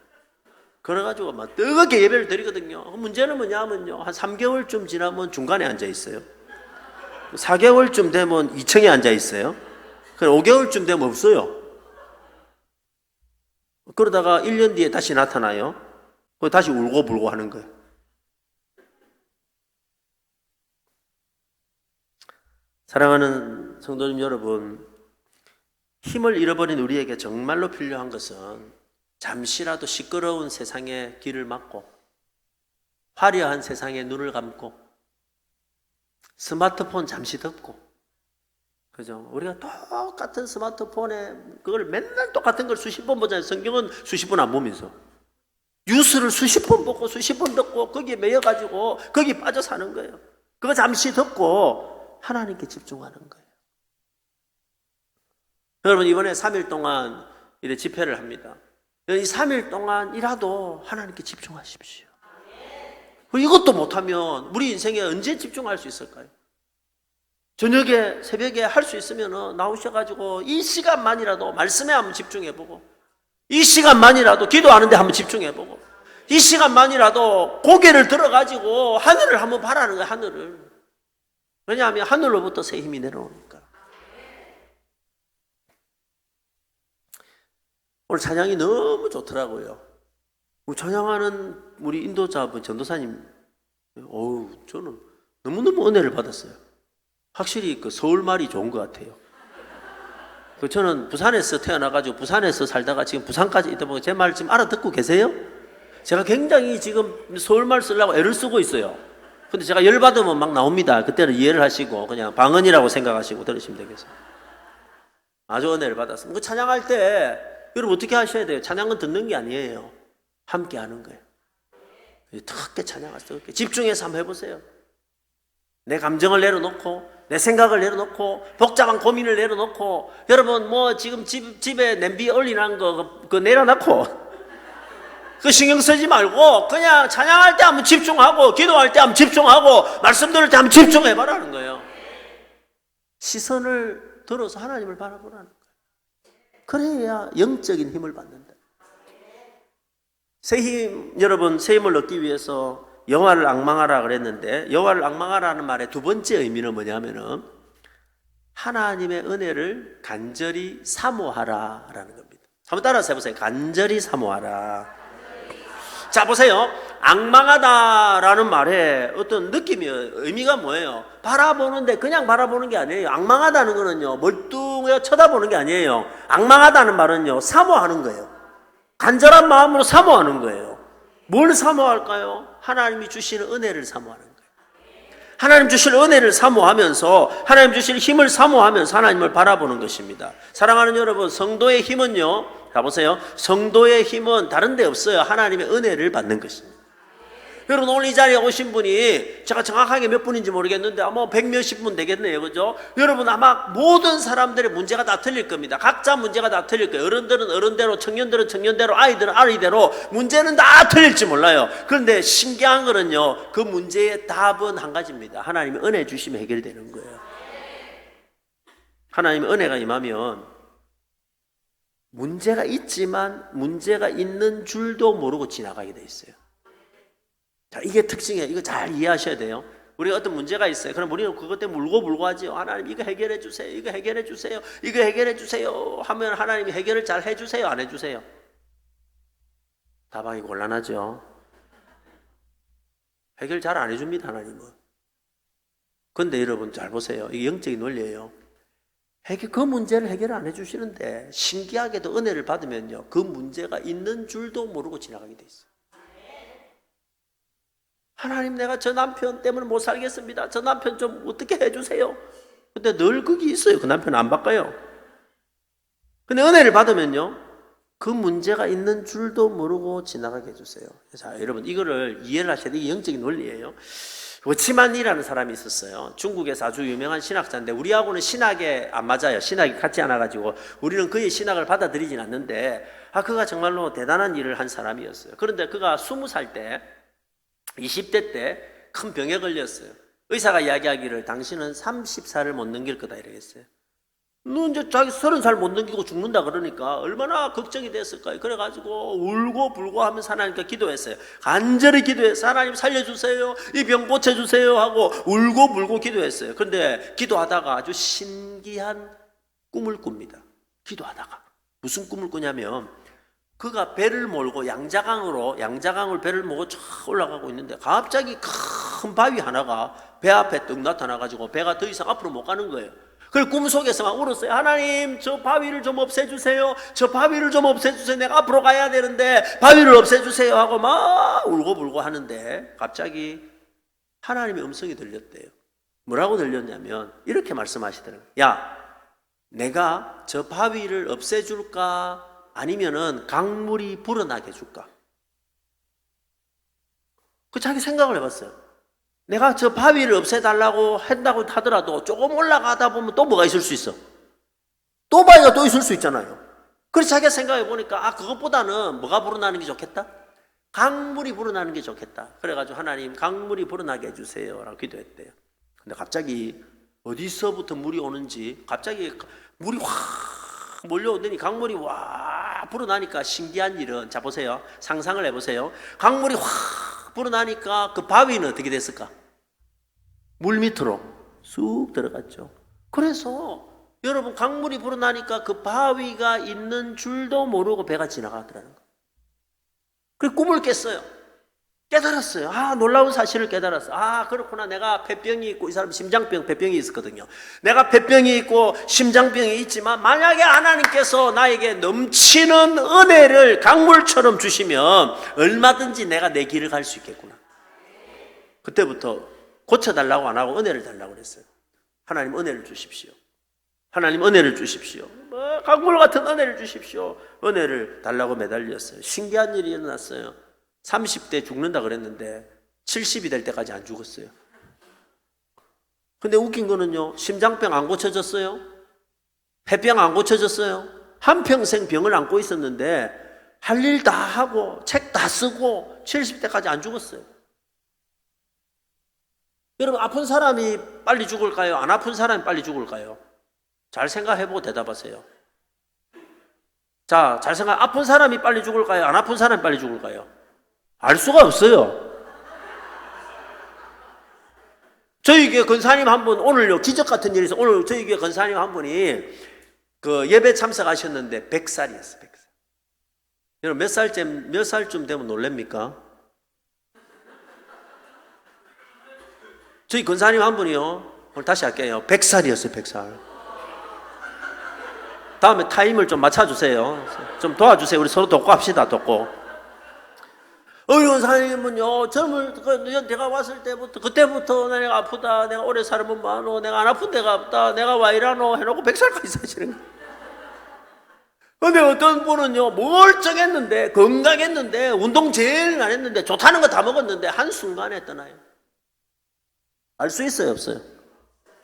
그래가지고 막 뜨겁게 예배를 드리거든요. 문제는 뭐냐면요, 한 3개월쯤 지나면 중간에 앉아 있어요. 4개월쯤 되면 2층에 앉아 있어요. 5개월쯤 되면 없어요. 그러다가 1년 뒤에 다시 나타나요. 다시 울고 불고 하는 거예요. 사랑하는 성도님 여러분, 힘을 잃어버린 우리에게 정말로 필요한 것은 잠시라도 시끄러운 세상의 길을 막고 화려한 세상에 눈을 감고 스마트폰 잠시 덮고, 그죠? 우리가 똑같은 스마트폰에 그걸 맨날 똑같은 걸 수십 번 보잖아요. 성경은 수십 번 안 보면서 뉴스를 수십 번 보고 수십 번 듣고 거기에 매여가지고 거기 빠져 사는 거예요. 그거 잠시 덮고 하나님께 집중하는 거예요. 여러분 이번에 3일 동안 이래 집회를 합니다. 이 3일 동안이라도 하나님께 집중하십시오. 이것도 못하면 우리 인생에 언제 집중할 수 있을까요? 저녁에 새벽에 할 수 있으면 나오셔가지고 이 시간만이라도 말씀에 한번 집중해보고, 이 시간만이라도 기도하는데 한번 집중해보고, 이 시간만이라도 고개를 들어가지고 하늘을 한번 바라는 거예요. 하늘을. 왜냐하면 하늘로부터 새 힘이 내려오니까. 오늘 찬양이 너무 좋더라고요. 우리 찬양하는 우리 인도자분 전도사님, 저는 너무너무 은혜를 받았어요. 확실히 그 서울말이 좋은 것 같아요. 저는 부산에서 태어나가지고 부산에서 살다가 지금 부산까지 있다 보니까 제 말 지금 알아듣고 계세요? 제가 굉장히 지금 서울말 쓰려고 애를 쓰고 있어요. 근데 제가 열받으면 막 나옵니다. 그때는 이해를 하시고 그냥 방언이라고 생각하시고 들으시면 되겠어요. 아주 은혜를 받았습니다. 그 찬양할 때 여러분 어떻게 하셔야 돼요? 찬양은 듣는 게 아니에요. 함께 하는 거예요. 특게 찬양하세요. 집중해서 한번 해보세요. 내 감정을 내려놓고, 내 생각을 내려놓고, 복잡한 고민을 내려놓고, 여러분 뭐 지금 집에 냄비 올리는 거 그거 내려놓고 그 신경 쓰지 말고 그냥 찬양할 때 한번 집중하고, 기도할 때 한번 집중하고, 말씀 들을 때 한번 집중해봐라는 거예요. 시선을 들어서 하나님을 바라보라는 거예요. 그래야 영적인 힘을 받는다. 새 힘, 여러분 새 힘을 얻기 위해서 여호와를 앙망하라 그랬는데, 여호와를 앙망하라는 말의 두 번째 의미는 뭐냐면은 하나님의 은혜를 간절히 사모하라라는 겁니다. 한번 따라서 해보세요. 간절히 사모하라. 자, 보세요. 앙망하다라는 말에 어떤 느낌이, 의미가 뭐예요? 바라보는데 그냥 바라보는 게 아니에요. 앙망하다는 거는요, 멀뚱하게 쳐다보는 게 아니에요. 앙망하다는 말은요, 사모하는 거예요. 간절한 마음으로 사모하는 거예요. 뭘 사모할까요? 하나님이 주시는 은혜를 사모하는 거예요. 하나님 주실 은혜를 사모하면서, 하나님 주실 힘을 사모하면서 하나님을 바라보는 것입니다. 사랑하는 여러분, 성도의 힘은요, 자 보세요. 성도의 힘은 다른 데 없어요. 하나님의 은혜를 받는 것입니다. 여러분 오늘 이 자리에 오신 분이 제가 정확하게 몇 분인지 모르겠는데 아마 100몇십 분 되겠네요. 그죠? 여러분 아마 모든 사람들의 문제가 다 틀릴 겁니다. 각자 문제가 다 틀릴 거예요. 어른들은 어른대로, 청년들은 청년대로, 아이들은 아이대로 문제는 다 틀릴지 몰라요. 그런데 신기한 거는요, 그 문제의 답은 한 가지입니다. 하나님의 은혜 주시면 해결이 되는 거예요. 하나님의 은혜가 임하면 문제가 있지만 문제가 있는 줄도 모르고 지나가게 돼 있어요. 자, 이게 특징이에요. 이거 잘 이해하셔야 돼요. 우리가 어떤 문제가 있어요. 그럼 우리는 그것 때문에 울고 하지요. 하나님 이거 해결해 주세요. 이거 해결해 주세요. 이거 해결해 주세요. 하면 하나님이 해결을 잘 해주세요. 안 해주세요? 답하기 곤란하죠. 해결 잘 안 해줍니다. 하나님은. 근데 여러분 잘 보세요. 이게 영적인 논리예요. 그 문제를 해결 안 해주시는데 신기하게도 은혜를 받으면요, 그 문제가 있는 줄도 모르고 지나가게 돼 있어요. 하나님, 내가 저 남편 때문에 못 살겠습니다. 저 남편 좀 어떻게 해주세요. 근데 늘 거기 있어요. 그 남편 안 바꿔요. 근데 은혜를 받으면요, 그 문제가 있는 줄도 모르고 지나가게 해주세요. 자, 여러분 이거를 이해를 하셔야 돼요. 이게 영적인 논리예요. 워치만이라는 사람이 있었어요. 중국에서 아주 유명한 신학자인데 우리하고는 신학에 안 맞아요. 신학이 같지 않아가지고 우리는 그의 신학을 받아들이진 않는데, 그가 정말로 대단한 일을 한 사람이었어요. 그런데 그가 20살 때, 20대 때 큰 병에 걸렸어요. 의사가 이야기하기를 당신은 30살을 못 넘길 거다 이러겠어요. 너 이제 자기 30살 못 넘기고 죽는다 그러니까 얼마나 걱정이 됐을까요? 그래가지고 울고 불고 하면서 하나님께 기도했어요. 간절히 기도해서 하나님 살려주세요. 이 병 고쳐주세요 하고 울고 불고 기도했어요. 그런데 기도하다가 아주 신기한 꿈을 꿉니다. 기도하다가. 무슨 꿈을 꾸냐면 그가 배를 몰고 양자강을 배를 몰고 쫙 올라가고 있는데 갑자기 큰 바위 하나가 배 앞에 떡 나타나가지고 배가 더 이상 앞으로 못 가는 거예요. 그걸 꿈속에서 막 울었어요. 하나님, 저 바위를 좀 없애주세요. 저 바위를 좀 없애주세요. 내가 앞으로 가야 되는데 바위를 없애주세요 하고 막 울고불고 하는데 갑자기 하나님의 음성이 들렸대요. 뭐라고 들렸냐면 이렇게 말씀하시더라고요. 야, 내가 저 바위를 없애줄까? 아니면은 강물이 불어나게 해줄까? 그 자기 생각을 해봤어요. 내가 저 바위를 없애달라고 한다고 하더라도 조금 올라가다 보면 또 뭐가 있을 수 있어? 또바이가 또 있을 수 있잖아요. 그래서 자기가 생각해 보니까 그것보다는 뭐가 불어나는 게 좋겠다? 강물이 불어나는 게 좋겠다. 그래가지고 하나님 강물이 불어나게 해주세요 라고 기도했대요. 근데 갑자기 어디서부터 물이 오는지 갑자기 물이 확 몰려오더니 강물이 와 불어나니까 신기한 일은, 자 보세요, 상상을 해보세요. 강물이 확 불어나니까 그 바위는 어떻게 됐을까? 물 밑으로 쑥 들어갔죠. 그래서 여러분 강물이 불어나니까 그 바위가 있는 줄도 모르고 배가 지나가더라는 거예요. 그리고 꿈을 깼어요. 깨달았어요. 놀라운 사실을 깨달았어요. 그렇구나. 내가 폐병이 있고, 이 사람 심장병, 폐병이 있었거든요. 내가 폐병이 있고 심장병이 있지만 만약에 하나님께서 나에게 넘치는 은혜를 강물처럼 주시면 얼마든지 내가 내 길을 갈 수 있겠구나. 그때부터 고쳐달라고 안 하고 은혜를 달라고 그랬어요. 하나님 은혜를 주십시오. 하나님 은혜를 주십시오. 강물 같은 은혜를 주십시오. 은혜를 달라고 매달렸어요. 신기한 일이 일어났어요. 30대 죽는다 그랬는데 70이 될 때까지 안 죽었어요. 근데 웃긴 거는요, 심장병 안 고쳐졌어요. 폐병 안 고쳐졌어요. 한평생 병을 안고 있었는데 할 일 다 하고 책 다 쓰고 70대까지 안 죽었어요. 여러분, 아픈 사람이 빨리 죽을까요? 안 아픈 사람이 빨리 죽을까요? 잘 생각해보고 대답하세요. 자, 잘 생각. 아픈 사람이 빨리 죽을까요? 안 아픈 사람이 빨리 죽을까요? 알 수가 없어요. 저희 교회 권사님 한 분, 오늘요 기적 같은 일이 있어요. 오늘 저희 교회 권사님 한 분이 그 예배 참석하셨는데 100살이었어요. 100살. 여러분 몇 살쯤 되면 놀랍니까? 저희 권사님 한 분이요, 오늘 다시 할게요. 100살이었어요. 100살. 다음에 타임을 좀 맞춰주세요. 좀 도와주세요. 우리 서로 돕고 합시다. 돕고. 의원사님은요, 내가 왔을 때부터, 그때부터 내가 아프다, 내가 오래 살면 많어, 내가 안 아픈 데가 없다, 내가 와 이라노 해놓고 100살까지 사시는 거예요. 근데 어떤 분은요, 멀쩡했는데, 건강했는데, 운동 제일 안 했는데, 좋다는 거 다 먹었는데, 한순간에 떠나요. 알 수 있어요, 없어요?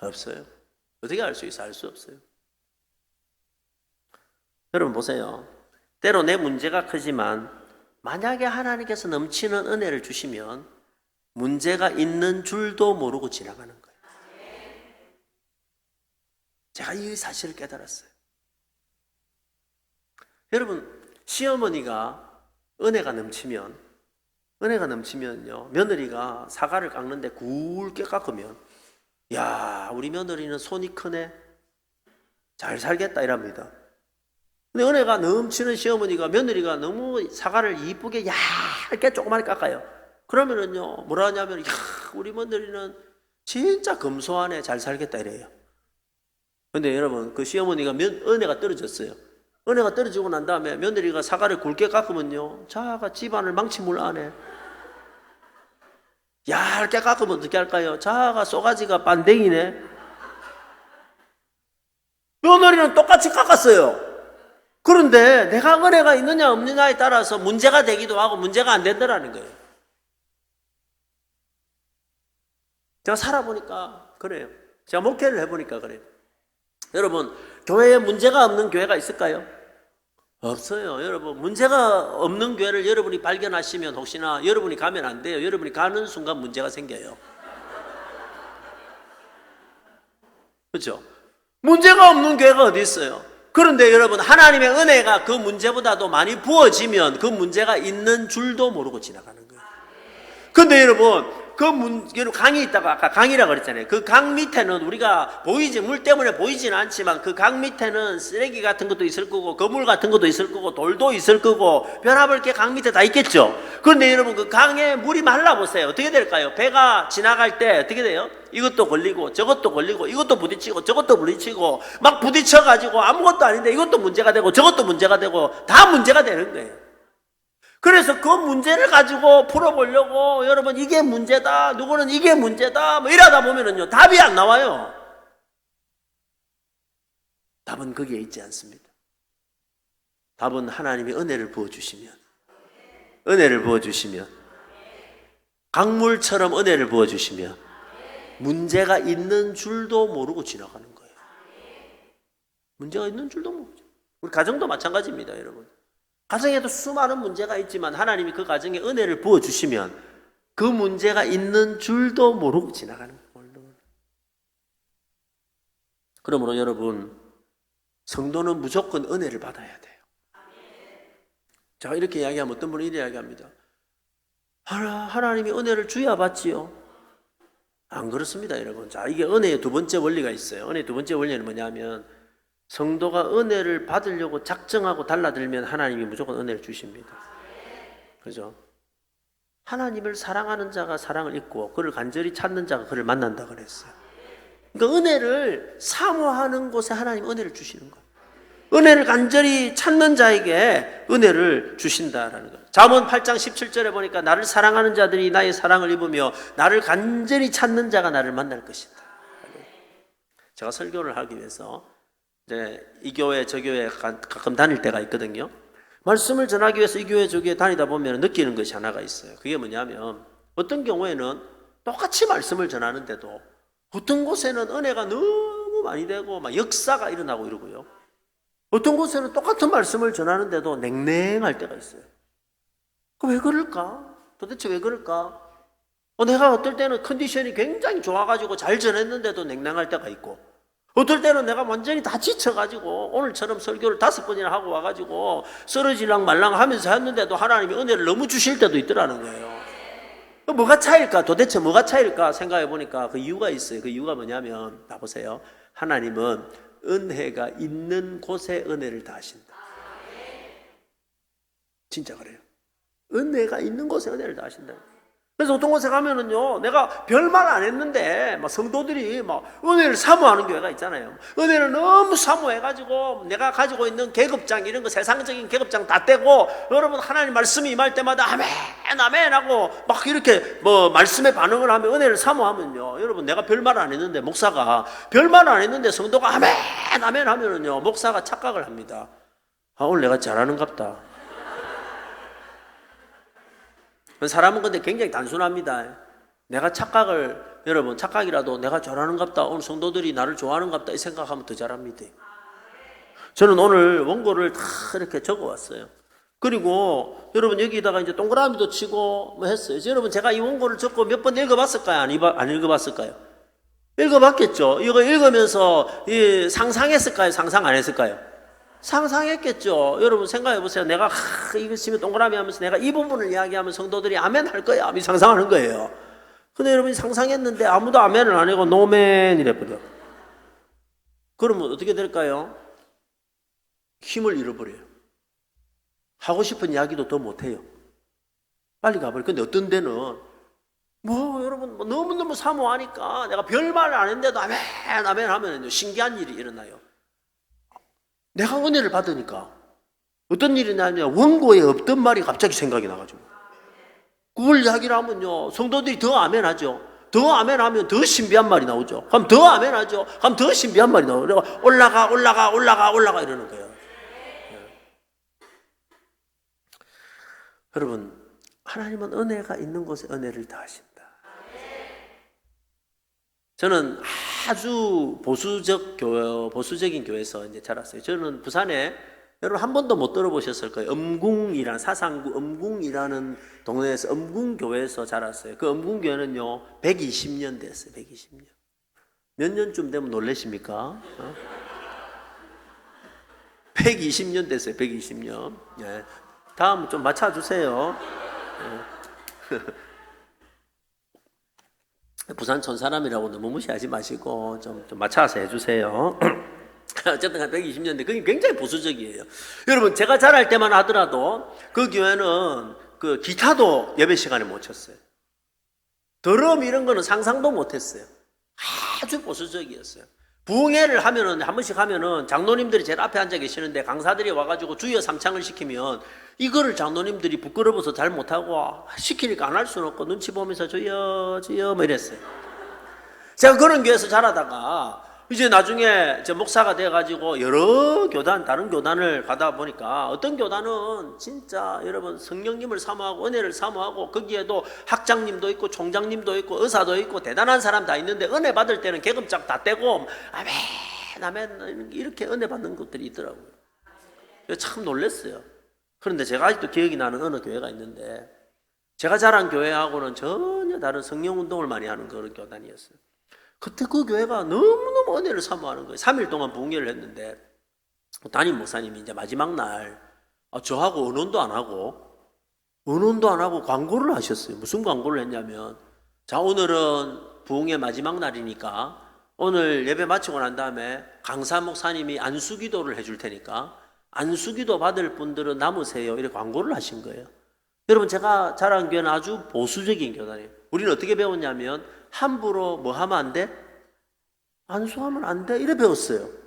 없어요. 어떻게 알 수 있어요? 알 수 없어요. 여러분 보세요. 때로 내 문제가 크지만 만약에 하나님께서 넘치는 은혜를 주시면 문제가 있는 줄도 모르고 지나가는 거예요. 제가 이 사실을 깨달았어요. 여러분, 시어머니가 은혜가 넘치면요, 며느리가 사과를 깎는데 굵게 깎으면, 야, 우리 며느리는 손이 크네, 잘 살겠다 이랍니다. 근데 은혜가 넘치는 시어머니가, 며느리가 너무 사과를 이쁘게 얇게 조그맣게 깎아요. 그러면은요, 뭐라 하냐면, 야, 우리 며느리는 진짜 검소하네, 잘 살겠다 이래요. 근데 여러분, 그 시어머니가 은혜가 떨어졌어요. 은혜가 떨어지고 난 다음에 며느리가 사과를 굵게 깎으면요, 자가 집안을 망치물 안 해. 얇게 깎으면 어떻게 할까요? 자가 쏘가지가 반댕이네. 며느리는 똑같이 깎았어요. 그런데 내가 은혜가 있느냐 없느냐에 따라서 문제가 되기도 하고 문제가 안 된다는 거예요. 제가 살아보니까 그래요. 제가 목회를 해보니까 그래요. 여러분, 교회에 문제가 없는 교회가 있을까요? 없어요. 여러분, 문제가 없는 교회를 여러분이 발견하시면 혹시나 여러분이 가면 안 돼요. 여러분이 가는 순간 문제가 생겨요. 그렇죠? 문제가 없는 교회가 어디 있어요? 그런데 여러분, 하나님의 은혜가 그 문제보다도 많이 부어지면 그 문제가 있는 줄도 모르고 지나가는 거예요. 근데 여러분, 강이 있다가 아까 강이라고 그랬잖아요. 그 강 밑에는 우리가 물 때문에 보이지는 않지만 그 강 밑에는 쓰레기 같은 것도 있을 거고, 거물 같은 것도 있을 거고, 돌도 있을 거고, 변화볼 게 강 밑에 다 있겠죠. 그런데 여러분, 그 강에 물이 말라보세요. 어떻게 될까요? 배가 지나갈 때 어떻게 돼요? 이것도 걸리고 저것도 걸리고 이것도 부딪히고 저것도 부딪히고 막 부딪혀가지고 아무것도 아닌데 이것도 문제가 되고 저것도 문제가 되고 다 문제가 되는 거예요. 그래서 그 문제를 가지고 풀어보려고 여러분, 이게 문제다, 누구는 이게 문제다, 뭐 이러다 보면은요, 답이 안 나와요. 답은 거기에 있지 않습니다. 답은 하나님이 은혜를 부어주시면, 강물처럼 은혜를 부어주시면 문제가 있는 줄도 모르고 지나가는 거예요. 문제가 있는 줄도 모르죠. 우리 가정도 마찬가지입니다, 여러분. 가정에도 수많은 문제가 있지만 하나님이 그 가정에 은혜를 부어주시면 그 문제가 있는 줄도 모르고 지나가는 거예요. 그러므로 여러분, 성도는 무조건 은혜를 받아야 돼요. 제가 이렇게 이야기하면 어떤 분이 이렇게 이야기합니다. 하나님이 은혜를 줘야 받지요. 안 그렇습니다, 여러분. 자, 이게 은혜의 두 번째 원리가 있어요. 은혜의 두 번째 원리는 뭐냐면 성도가 은혜를 받으려고 작정하고 달라들면 하나님이 무조건 은혜를 주십니다. 그죠? 하나님을 사랑하는 자가 사랑을 잊고 그를 간절히 찾는 자가 그를 만난다 그랬어요. 그러니까 은혜를 사모하는 곳에 하나님 은혜를 주시는 거예요. 은혜를 간절히 찾는 자에게 은혜를 주신다라는 거예요. 잠언 8장 17절에 보니까 나를 사랑하는 자들이 나의 사랑을 입으며 나를 간절히 찾는 자가 나를 만날 것이다. 제가 설교를 하기 위해서 이제 이 교회 저 교회 가끔 다닐 때가 있거든요. 말씀을 전하기 위해서 이 교회 저 교회 다니다 보면 느끼는 것이 하나가 있어요. 그게 뭐냐면 어떤 경우에는 똑같이 말씀을 전하는데도 어떤 곳에는 은혜가 너무 많이 되고 막 역사가 일어나고 이러고요. 어떤 곳에는 똑같은 말씀을 전하는데도 냉랭할 때가 있어요. 왜 그럴까? 도대체 왜 그럴까? 내가 어떨 때는 컨디션이 굉장히 좋아가지고 잘 전했는데도 냉랭할 때가 있고, 어떨 때는 내가 완전히 다 지쳐가지고 오늘처럼 설교를 5번이나 하고 와가지고 쓰러질랑 말랑 하면서 했는데도 하나님이 은혜를 너무 주실 때도 있더라는 거예요. 뭐가 차일까? 도대체 뭐가 차일까? 생각해 보니까 그 이유가 있어요. 그 이유가 뭐냐면, 봐보세요. 하나님은 은혜가 있는 곳에 은혜를 다하신다. 진짜 그래요. 은혜가 있는 곳에 은혜를 다하신다. 그래서 어떤 곳에 가면은요, 내가 별말 안 했는데 막 성도들이 막 은혜를 사모하는 교회가 있잖아요. 은혜를 너무 사모해가지고 내가 가지고 있는 계급장 이런 거 세상적인 계급장 다 떼고, 여러분 하나님 말씀이 임할 때마다 아멘 아멘 하고 막 이렇게 뭐 말씀에 반응을 하면, 은혜를 사모하면요, 여러분 내가 별말 안 했는데 목사가 별말 안 했는데 성도가 아멘 아멘 하면은요, 목사가 착각을 합니다. 오늘 내가 잘하는갑다. 사람은 근데 굉장히 단순합니다. 내가 착각을, 여러분 착각이라도 내가 잘하는갑다, 오늘 성도들이 나를 좋아하는갑다 이 생각하면 더 잘합니다. 저는 오늘 원고를 다 이렇게 적어왔어요. 그리고 여러분 여기다가 이제 동그라미도 치고 뭐 했어요. 여러분 제가 이 원고를 적고 몇 번 읽어봤을까요? 안 읽어봤을까요? 읽어봤겠죠. 이거 읽으면서 상상했을까요? 상상 안 했을까요? 상상했겠죠. 여러분 생각해 보세요. 내가 이거 치면 동그라미 하면서 내가 이 부분을 이야기하면 성도들이 아멘 할 거야, 이 상상하는 거예요. 근데 여러분이 상상했는데 아무도 아멘을 안 하고 노멘 이래버려. 그러면 어떻게 될까요? 힘을 잃어버려요. 하고 싶은 이야기도 더 못해요. 빨리 가버려요. 근데 어떤 데는 여러분 너무너무 사모하니까 내가 별말 안 했는데도 아멘 아멘 하면 신기한 일이 일어나요. 내가 은혜를 받으니까 어떤 일이 나냐면 원고에 없던 말이 갑자기 생각이 나가지고 그걸 이야기를 하면요, 성도들이 더 아멘하죠. 더 아멘하면 더 신비한 말이 나오죠. 그럼 더 아멘하죠. 그럼 더 신비한 말이 나오죠. 그래서 올라가 이러는 거예요. 네. 여러분, 하나님은 은혜가 있는 곳에 은혜를 다하신다. 저는 아주 보수적인 교회에서 이제 자랐어요. 저는 부산에, 여러분 한 번도 못 들어보셨을 거예요. 엄궁이라는, 사상구 엄궁이라는 동네에서 엄궁교회에서 자랐어요. 그 엄궁교회는요 120년 됐어요. 120년. 몇 년쯤 되면 놀라십니까? 120년 됐어요. 120년. 네. 다음 좀 맞춰주세요. 네. 부산촌 사람이라고 너무 무시하지 마시고 좀 맞춰서 해주세요. 어쨌든 한 120년대 그게 굉장히 보수적이에요. 여러분 제가 자랄 때만 하더라도 그 교회는 그 기타도 예배 시간에 못 쳤어요. 드럼 이런 거는 상상도 못 했어요. 아주 보수적이었어요. 부흥회를 하면은 한 번씩 하면은 장로님들이 제일 앞에 앉아 계시는데 강사들이 와가지고 주여 삼창을 시키면 이거를 장로님들이 부끄러워서 잘 못하고 시키니까 안 할 수는 없고 눈치 보면서 주여 뭐 이랬어요. 제가 그런 교회에서 자라다가 이제 나중에 제 목사가 돼가지고 여러 교단, 다른 교단을 가다 보니까 어떤 교단은 진짜 여러분 성령님을 사모하고 은혜를 사모하고 거기에도 학장님도 있고 총장님도 있고 의사도 있고 대단한 사람 다 있는데 은혜 받을 때는 계급장 다 떼고 아멘 아멘 이렇게 은혜 받는 것들이 있더라고요. 참 놀랐어요. 그런데 제가 아직도 기억이 나는 어느 교회가 있는데 제가 자란 교회하고는 전혀 다른 성령 운동을 많이 하는 그런 교단이었어요. 그때 그 교회가 너무너무 은혜를 사모하는 거예요. 3일 동안 부흥회를 했는데 담임 목사님이 이제 마지막 날 저하고 언론도 안 하고 광고를 하셨어요. 무슨 광고를 했냐면, 자, 오늘은 부흥회 마지막 날이니까 오늘 예배 마치고 난 다음에 강사 목사님이 안수기도를 해줄 테니까 안수기도 받을 분들은 남으세요. 이렇게 광고를 하신 거예요. 여러분, 제가 자란 교회는 아주 보수적인 교단이에요. 우리는 어떻게 배웠냐면 함부로 뭐 하면 안 돼? 안수하면 안 돼? 이래 배웠어요.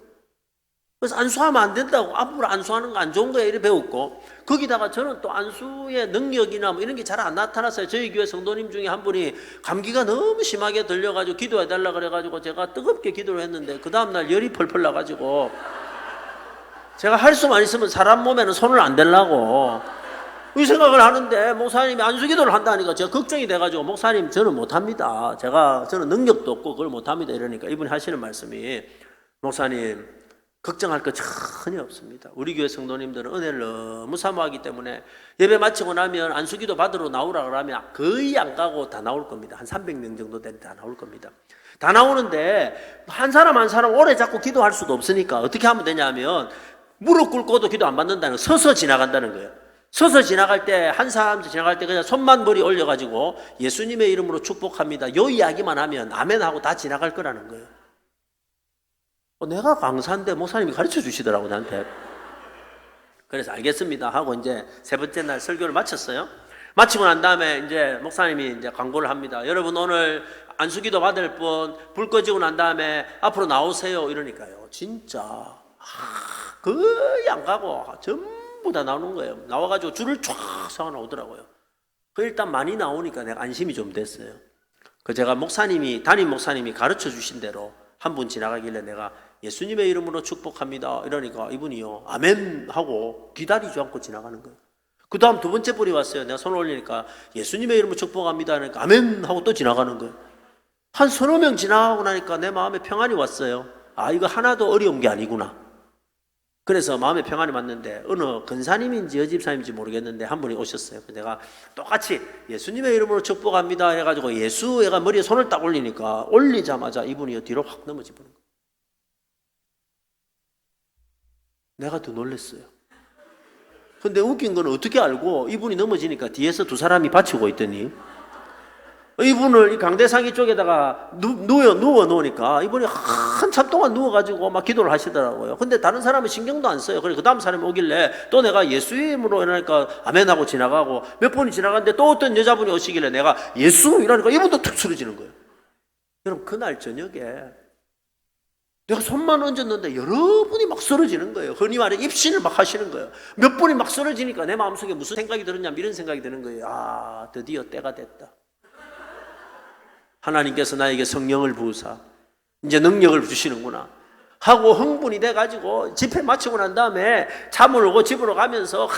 그래서 안수하면 안 된다고, 함부로 안수하는 거 안 좋은 거야 이래 배웠고, 거기다가 저는 또 안수의 능력이나 뭐 이런 게 잘 안 나타났어요. 저희 교회 성도님 중에 한 분이 감기가 너무 심하게 들려가지고 기도해달라 그래가지고 제가 뜨겁게 기도를 했는데 그 다음날 열이 펄펄 나가지고 제가 할 수만 있으면 사람 몸에는 손을 안 대려고 이 생각을 하는데 목사님이 안수기도를 한다니까 제가 걱정이 돼가지고, 목사님 저는 못합니다. 저는 능력도 없고 그걸 못합니다. 이러니까 이분이 하시는 말씀이, 목사님 걱정할 거 전혀 없습니다. 우리 교회 성도님들은 은혜를 너무 사모하기 때문에 예배 마치고 나면 안수기도 받으러 나오라 그러면 거의 안 가고 다 나올 겁니다. 한 300명 정도 되는데 다 나올 겁니다. 다 나오는데 한 사람 한 사람 오래 잡고 기도할 수도 없으니까 어떻게 하면 되냐면 무릎 꿇고도 기도 안 받는다는, 서서 지나간다는 거예요. 서서 지나갈 때, 한 사람 지나갈 때 그냥 손만 머리 올려가지고 예수님의 이름으로 축복합니다. 요 이야기만 하면 아멘하고 다 지나갈 거라는 거예요. 내가 강사인데 목사님이 가르쳐 주시더라고, 나한테. 그래서 알겠습니다 하고 이제 세 번째 날 설교를 마쳤어요. 마치고 난 다음에 이제 목사님이 이제 광고를 합니다. 여러분, 오늘 안수기도 받을 분 불 꺼지고 난 다음에 앞으로 나오세요. 이러니까요. 진짜 거의 안 가고 전부 다 나오는 거예요. 나와가지고 줄을 쫙 서고 나오더라고요. 일단 많이 나오니까 내가 안심이 좀 됐어요. 제가 담임 목사님이 가르쳐 주신 대로 한 분 지나가길래 내가 예수님의 이름으로 축복합니다 이러니까 이분이요 아멘 하고 기다리지 않고 지나가는 거예요. 그 다음 두 번째 분이 왔어요. 내가 손을 올리니까 예수님의 이름으로 축복합니다 하니까 아멘 하고 또 지나가는 거예요. 한 서너 명 지나가고 나니까 내 마음에 평안이 왔어요. 이거 하나도 어려운 게 아니구나. 그래서 마음에 평안이 왔는데 어느 근사님인지 여집사님인지 모르겠는데 한 분이 오셨어요. 내가 똑같이 예수님의 이름으로 축복합니다 해가지고 예수가 머리에 손을 딱 올리니까 올리자마자 이분이 뒤로 확 넘어지 버린 거예요. 내가 더 놀랐어요. 근데 웃긴 건 어떻게 알고, 이분이 넘어지니까 뒤에서 두 사람이 받치고 있더니 이분을 이 강대상이 쪽에다가 누워 놓으니까 이분이 한참 동안 누워가지고 막 기도를 하시더라고요. 근데 다른 사람은 신경도 안 써요. 그래서 그 다음 사람이 오길래 또 내가 예수의 이름으로 이러니까 아멘하고 지나가고, 몇 번이 지나갔는데 또 어떤 여자분이 오시길래 내가 예수 이러니까 이분도 툭 쓰러지는 거예요. 여러분, 그날 저녁에 내가 손만 얹었는데 여러분이 막 쓰러지는 거예요. 흔히 말해 입신을 막 하시는 거예요. 몇 분이 막 쓰러지니까 내 마음속에 무슨 생각이 들었냐면 이런 생각이 드는 거예요. 드디어 때가 됐다. 하나님께서 나에게 성령을 부으사 이제 능력을 주시는구나 하고 흥분이 돼가지고 집회 마치고 난 다음에 잠을 오고 집으로 가면서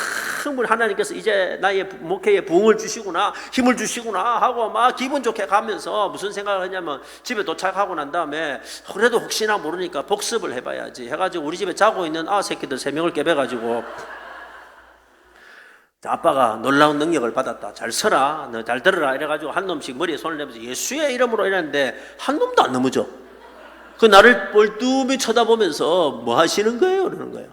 하나님께서 이제 나의 목회에 부흥을 주시구나, 힘을 주시구나 하고 막 기분 좋게 가면서 무슨 생각을 했냐면, 집에 도착하고 난 다음에 그래도 혹시나 모르니까 복습을 해봐야지 해가지고 우리 집에 자고 있는 새끼들 3명을 깨배가지고, 아빠가 놀라운 능력을 받았다, 잘 서라, 너 잘 들어라 이래가지고 한 놈씩 머리에 손을 내면서 예수의 이름으로 이랬는데 한 놈도 안 넘어져. 그 나를 뻘쭘히 쳐다보면서 뭐 하시는 거예요? 그러는 거예요.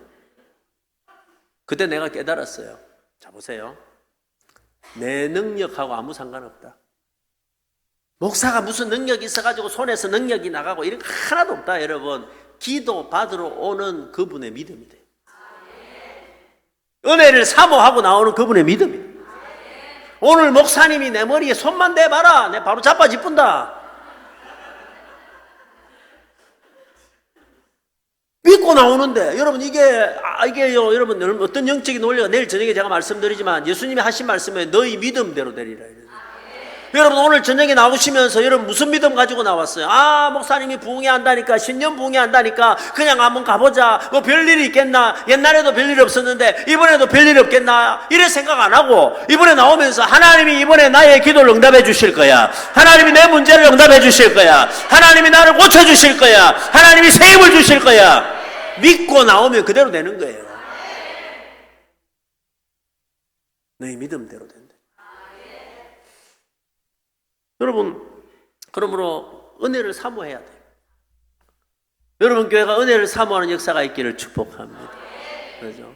그때 내가 깨달았어요. 자, 보세요. 내 능력하고 아무 상관없다. 목사가 무슨 능력이 있어가지고 손에서 능력이 나가고 이런 거 하나도 없다. 여러분, 기도 받으러 오는 그분의 믿음이 돼요. 은혜를 사모하고 나오는 그분의 믿음이. 오늘 목사님이 내 머리에 손만 대봐라, 내 바로 자빠지뿐다. 믿고 나오는데, 여러분 이게요, 여러분 어떤 영적인 논리가 내일 저녁에 제가 말씀드리지만 예수님이 하신 말씀에 너희 믿음대로 되리라. 여러분 오늘 저녁에 나오시면서 여러분 무슨 믿음 가지고 나왔어요? 아, 목사님이 부흥회 한다니까, 신년 부흥회 한다니까 그냥 한번 가보자. 뭐 별일이 있겠나? 옛날에도 별일이 없었는데 이번에도 별일이 없겠나? 이래 생각 안 하고 이번에 나오면서 하나님이 이번에 나의 기도를 응답해 주실 거야. 하나님이 내 문제를 응답해 주실 거야. 하나님이 나를 고쳐주실 거야. 하나님이 새 힘을 주실 거야. 믿고 나오면 그대로 되는 거예요. 너희 믿음대로 된다. 여러분, 그러므로 은혜를 사모해야 돼요. 여러분 교회가 은혜를 사모하는 역사가 있기를 축복합니다. 그렇죠?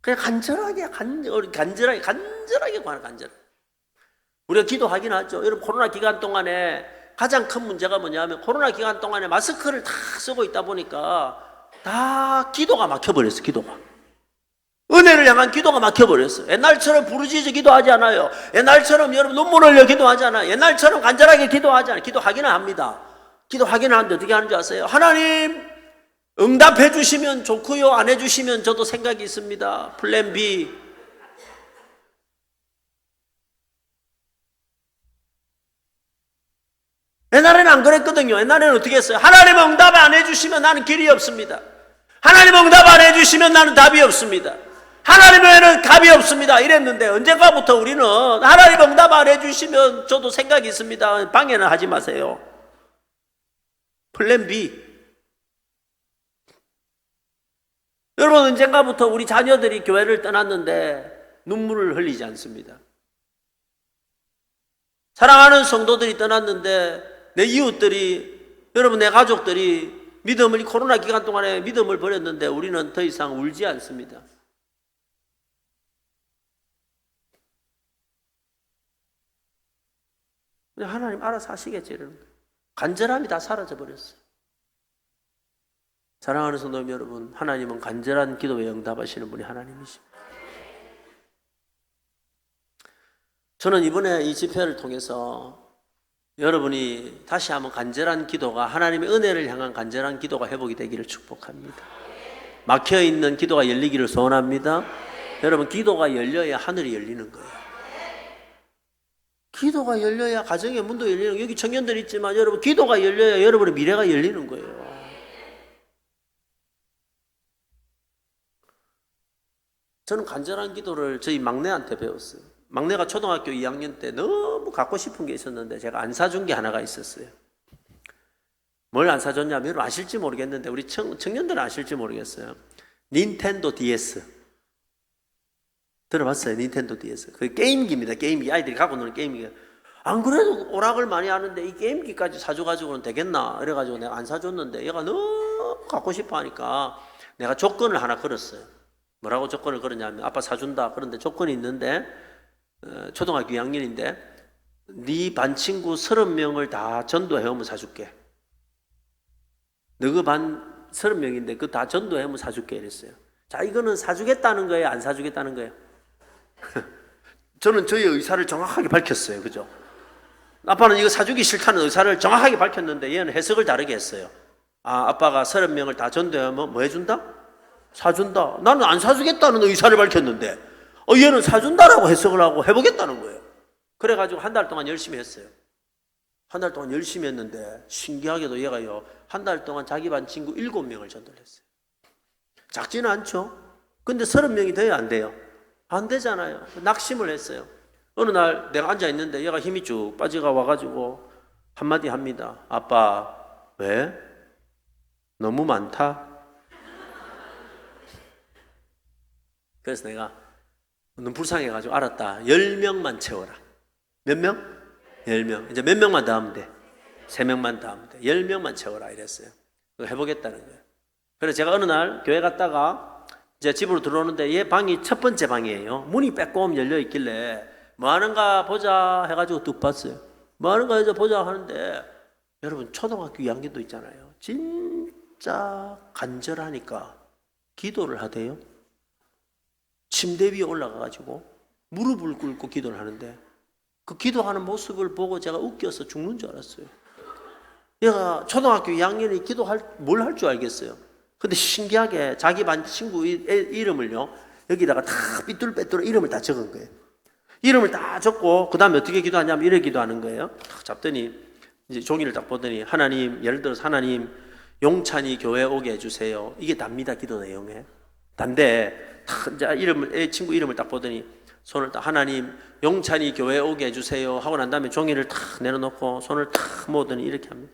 그냥 간절하게 우리가 기도하긴 하죠. 여러분 코로나 기간 동안에 가장 큰 문제가 뭐냐면 코로나 기간 동안에 마스크를 다 쓰고 있다 보니까 다 기도가 막혀버렸어. 기도가 은혜를 향한 기도가 막혀버렸어. 옛날처럼 부르짖어 기도하지 않아요. 옛날처럼 여러분 눈물 흘려 기도하지 않아요. 옛날처럼 간절하게 기도하지 않아요. 기도하기는 합니다. 기도하기는 하는데 어떻게 하는 줄 아세요? 하나님 응답해 주시면 좋고요, 안 해주시면 저도 생각이 있습니다. 플랜 B. 옛날에는 안 그랬거든요. 옛날에는 어떻게 했어요? 하나님 응답 안 해주시면 나는 길이 없습니다. 하나님 응답 안 해주시면 나는 답이 없습니다. 하나님 외에는 답이 없습니다. 이랬는데 언젠가부터 우리는 하나님 응답 안 해주시면 저도 생각이 있습니다. 방해는 하지 마세요. 플랜 B. 여러분 언젠가부터 우리 자녀들이 교회를 떠났는데 눈물을 흘리지 않습니다. 사랑하는 성도들이 떠났는데 내 이웃들이, 여러분 내 가족들이 믿음을, 코로나 기간 동안에 믿음을 버렸는데 우리는 더 이상 울지 않습니다. 하나님 알아서 하시겠지 이러는 거예요. 간절함이 다 사라져 버렸어요. 사랑하는 성도 여러분, 하나님은 간절한 기도에 응답하시는 분이 하나님이십니다. 저는 이번에 이 집회를 통해서 여러분이 다시 한번 간절한 기도가, 하나님의 은혜를 향한 간절한 기도가 회복이 되기를 축복합니다. 막혀있는 기도가 열리기를 소원합니다. 여러분 기도가 열려야 하늘이 열리는 거예요. 기도가 열려야 가정의 문도 열리는 거예요. 여기 청년들 있지만 여러분 기도가 열려야 여러분의 미래가 열리는 거예요. 저는 간절한 기도를 저희 막내한테 배웠어요. 막내가 초등학교 2학년 때 너무 갖고 싶은 게 있었는데 제가 안 사준 게 하나가 있었어요. 뭘 안 사줬냐면 여러분 아실지 모르겠는데 우리 청년들은 아실지 모르겠어요. 닌텐도 DS 들어봤어요? 닌텐도 DS. 그 게임기입니다. 게임기. 아이들이 갖고 노는 게임기. 안 그래도 오락을 많이 하는데 이 게임기까지 사줘가지고는 되겠나 이래가지고 내가 안 사줬는데 얘가 너무 갖고 싶어 하니까 내가 조건을 하나 걸었어요. 뭐라고 조건을 걸었냐면 아빠 사준다. 그런데 조건이 있는데 초등학교 2학년인데 네 반 친구 30명을 다 전도해오면 사줄게. 너그 반 30명인데 그 다 전도해오면 사줄게 이랬어요. 자, 이거는 사주겠다는 거예요? 안 사주겠다는 거예요? 저는 저의 의사를 정확하게 밝혔어요. 그죠? 아빠는 이거 사주기 싫다는 의사를 정확하게 밝혔는데 얘는 해석을 다르게 했어요. 아, 아빠가 30명을 다 전도하면 뭐 해준다? 사준다. 나는 안 사주겠다는 의사를 밝혔는데 얘는 사준다라고 해석을 하고 해보겠다는 거예요. 그래가지고 한 달 동안 열심히 했어요. 한 달 동안 열심히 했는데 신기하게도 얘가요 한 달 동안 자기 반 친구 7명을 전도를 했어요. 작지는 않죠. 근데 30명이 돼야 안 돼요. 안 되잖아요. 낙심을 했어요. 어느 날 내가 앉아있는데 얘가 힘이 쭉 빠져가 와가지고 한마디 합니다. 아빠 왜? 너무 많다? 그래서 내가 너무 불쌍해가지고 알았다. 10명만 채워라. 몇 명? 10명. 이제 몇 명만 더 하면 돼? 3명만 더 하면 돼. 10명만 채워라 이랬어요. 그거 해보겠다는 거예요. 그래서 제가 어느 날 교회 갔다가 이제 집으로 들어오는데 얘 방이 첫 번째 방이에요. 문이 빼꼼 열려 있길래 뭐 하는가 보자 해가지고 뚝 봤어요. 뭐 하는가 해서 보자 하는데 여러분 초등학교 2학년도 있잖아요. 진짜 간절하니까 기도를 하대요. 침대 위에 올라가가지고 무릎을 꿇고 기도를 하는데 그 기도하는 모습을 보고 제가 웃겨서 죽는 줄 알았어요. 얘가 초등학교 2학년이 뭘 할 줄 알겠어요. 근데 신기하게 자기 반 친구 이름을요 여기다가 다 삐뚤빼뚤 이름을 다 적은 거예요. 이름을 딱 적고 그 다음에 어떻게 기도하냐면 이렇게 기도하는 거예요. 딱 잡더니 이제 종이를 딱 보더니 하나님, 예를 들어서 하나님 용찬이 교회 오게 해주세요. 이게 답니다. 기도 내용에 단데 딱 이제 이름을 친구 이름을 딱 보더니 손을 딱 하나님 용찬이 교회 오게 해주세요 하고 난 다음에 종이를 탁 내려놓고 손을 탁 모으더니 이렇게 합니다.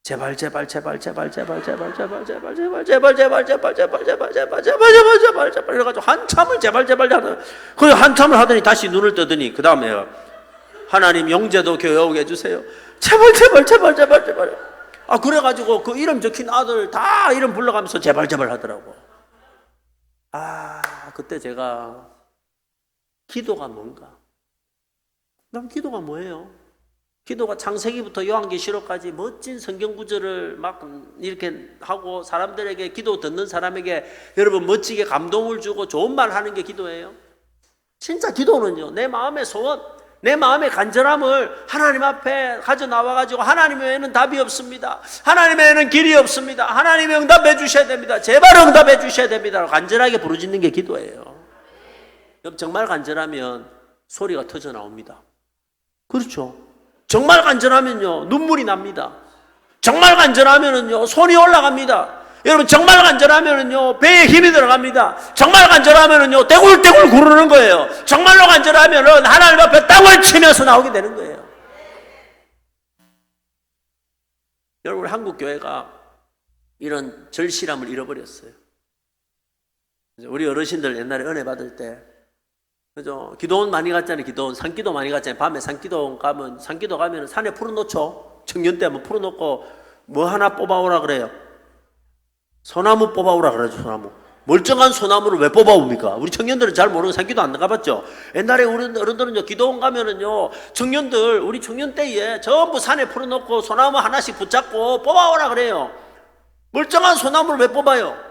제발 제발 제발 제발 제발 제발 제발 제발 제발 제발 제발 제발 제발 제발 제발 제발 제발 제발 이래가지고 한참을 제발 제발 하더니 그 한참을 하더니 다시 눈을 뜨더니 그 다음에 하나님 영재도 교회 오게 해주세요. 제발 제발 제발 제발 제발. 아 그래가지고 그 이름 적힌 아들 다 이름 불러가면서 제발 제발 하더라고. 아 그때 제가 기도가 뭔가? 그럼 기도가 뭐예요? 기도가 창세기부터 요한계시록까지 멋진 성경 구절을 막 이렇게 하고 사람들에게 기도 듣는 사람에게 여러분 멋지게 감동을 주고 좋은 말 하는 게 기도예요. 진짜 기도는요, 내 마음의 소원, 내 마음의 간절함을 하나님 앞에 가져 나와가지고 하나님 외에는 답이 없습니다. 하나님 외에는 길이 없습니다. 하나님이 응답해 주셔야 됩니다. 제발 응답해 주셔야 됩니다. 간절하게 부르짖는 게 기도예요. 정말 간절하면 소리가 터져 나옵니다. 그렇죠? 정말 간절하면요 눈물이 납니다. 정말 간절하면은요 손이 올라갑니다. 여러분 정말 간절하면은요 배에 힘이 들어갑니다. 정말 간절하면은요 떼굴떼굴 구르는 거예요. 정말로 간절하면은 하나님 앞에 땅을 치면서 나오게 되는 거예요. 여러분 우리 한국 교회가 이런 절실함을 잃어버렸어요. 우리 어르신들 옛날에 은혜 받을 때 그죠? 기도원 많이 갔잖아요. 기도원 산기도 많이 갔잖아요. 밤에 산기도 가면 산에 풀어놓죠. 청년 때 한번 풀어놓고 뭐 하나 뽑아오라 그래요. 소나무 뽑아오라 그러죠. 소나무. 멀쩡한 소나무를 왜 뽑아옵니까? 우리 청년들은 잘 모르고 산기도 안 가봤죠. 옛날에 우리 어른들은요 기도원 가면은요 청년들 우리 청년 때에 전부 산에 풀어놓고 소나무 하나씩 붙잡고 뽑아오라 그래요. 멀쩡한 소나무를 왜 뽑아요?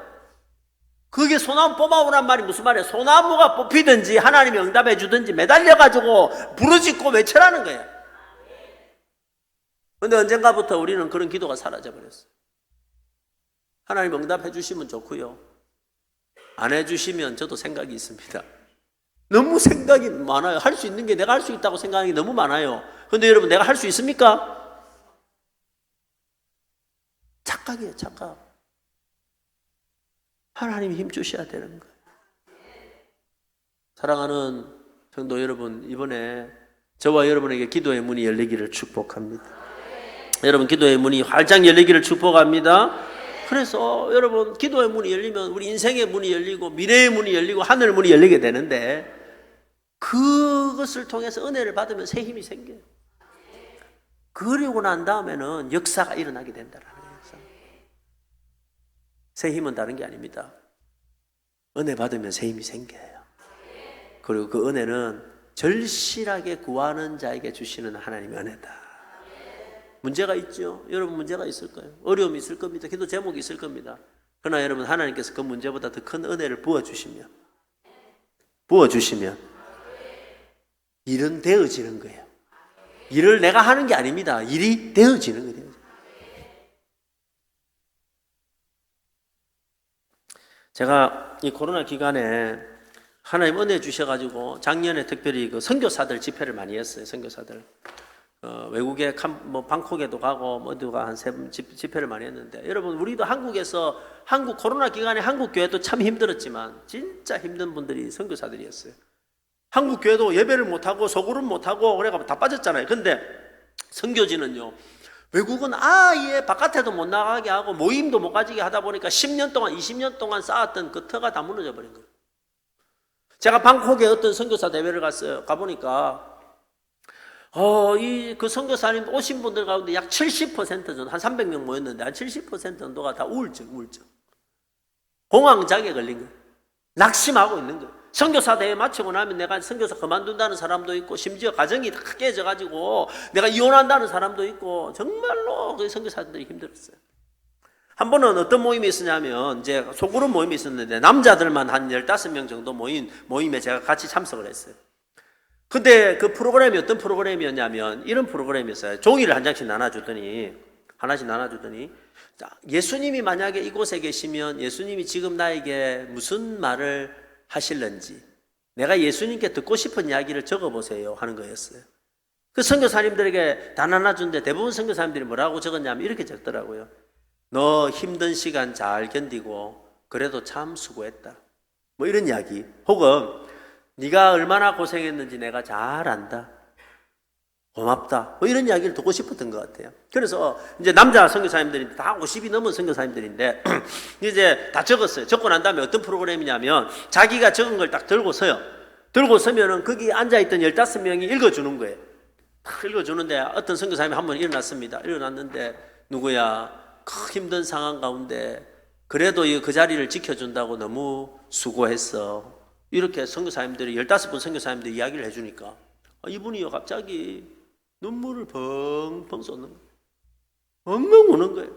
그게 소나무 뽑아오란 말이 무슨 말이에요? 소나무가 뽑히든지 하나님이 응답해 주든지 매달려가지고 부르짖고 외쳐라는 거예요. 그런데 언젠가부터 우리는 그런 기도가 사라져버렸어요. 하나님 응답해 주시면 좋고요, 안 해주시면 저도 생각이 있습니다. 너무 생각이 많아요. 할 수 있는 게 내가 할 수 있다고 생각하는 게 너무 많아요. 그런데 여러분 내가 할 수 있습니까? 착각이에요. 착각. 하나님이 힘 주셔야 되는 거예요. 사랑하는 성도 여러분, 이번에 저와 여러분에게 기도의 문이 열리기를 축복합니다. 여러분 기도의 문이 활짝 열리기를 축복합니다. 그래서 여러분 기도의 문이 열리면 우리 인생의 문이 열리고 미래의 문이 열리고 하늘 문이 열리게 되는데 그것을 통해서 은혜를 받으면 새 힘이 생겨요. 그리고 난 다음에는 역사가 일어나게 된다라는 거예요. 새 힘은 다른 게 아닙니다. 은혜 받으면 새 힘이 생겨요. 그리고 그 은혜는 절실하게 구하는 자에게 주시는 하나님의 은혜다. 문제가 있죠. 여러분 문제가 있을 거예요. 어려움이 있을 겁니다. 기도 제목이 있을 겁니다. 그러나 여러분 하나님께서 그 문제보다 더 큰 은혜를 부어주시면 일은 되어지는 거예요. 일을 내가 하는 게 아닙니다. 일이 되어지는 거예요. 제가 이 코로나 기간에 하나님 은혜 주셔가지고 작년에 특별히 그 선교사들 집회를 많이 했어요. 선교사들 외국에 방콕에도 가고 어디가 한 3번 집회를 많이 했는데 여러분 우리도 한국에서 한국 코로나 기간에 한국 교회도 참 힘들었지만 진짜 힘든 분들이 선교사들이었어요. 한국 교회도 예배를 못하고 소그룹 못하고 그래가 다 빠졌잖아요. 근데 선교지는요 외국은 아예 바깥에도 못 나가게 하고 모임도 못 가지게 하다 보니까 10년 동안 20년 동안 쌓았던 그 터가 다 무너져 버린 거예요. 제가 방콕에 어떤 선교사 대회를 갔어요. 가보니까 그 선교사님 오신 분들 가운데 약 70% 정도, 한 300명 모였는데 한 70% 정도가 다 우울증. 공황장애 걸린 거예요. 낙심하고 있는 거예요. 선교사 대회 마치고 나면 내가 선교사 그만둔다는 사람도 있고 심지어 가정이 다 깨져가지고 내가 이혼한다는 사람도 있고 정말로 그 선교사들이 힘들었어요. 한 번은 어떤 모임이 있었냐면 이제 소그룹 모임이 있었는데 남자들만 한 15명 정도 모임에 제가 같이 참석을 했어요. 근데 그 프로그램이 어떤 프로그램이었냐면 이런 프로그램이었어요. 종이를 한 장씩 하나씩 나눠주더니 자, 예수님이 만약에 이곳에 계시면 예수님이 지금 나에게 무슨 말을 하실는지 내가 예수님께 듣고 싶은 이야기를 적어보세요 하는 거였어요. 그 선교사님들에게 단 하나 준데 대부분 선교사님들이 뭐라고 적었냐면 이렇게 적더라고요. 너 힘든 시간 잘 견디고 그래도 참 수고했다. 뭐 이런 이야기. 혹은 네가 얼마나 고생했는지 내가 잘 안다. 고맙다. 뭐 이런 이야기를 듣고 싶었던 것 같아요. 그래서 이제 남자 선교사님들이 다 50이 넘은 선교사님들인데 이제 다 적었어요. 적고 난 다음에 어떤 프로그램이냐면 자기가 적은 걸 딱 들고 서요. 들고 서면은 거기 앉아있던 15명이 읽어주는 거예요. 딱 읽어주는데 어떤 선교사님이 한 번 일어났습니다. 일어났는데 누구야? 그 힘든 상황 가운데 그래도 그 자리를 지켜준다고 너무 수고했어. 이렇게 선교사님들이 15분 선교사님들이 이야기를 해주니까 이분이요 갑자기 눈물을 펑펑 쏟는 거예요. 엉엉 우는 거예요.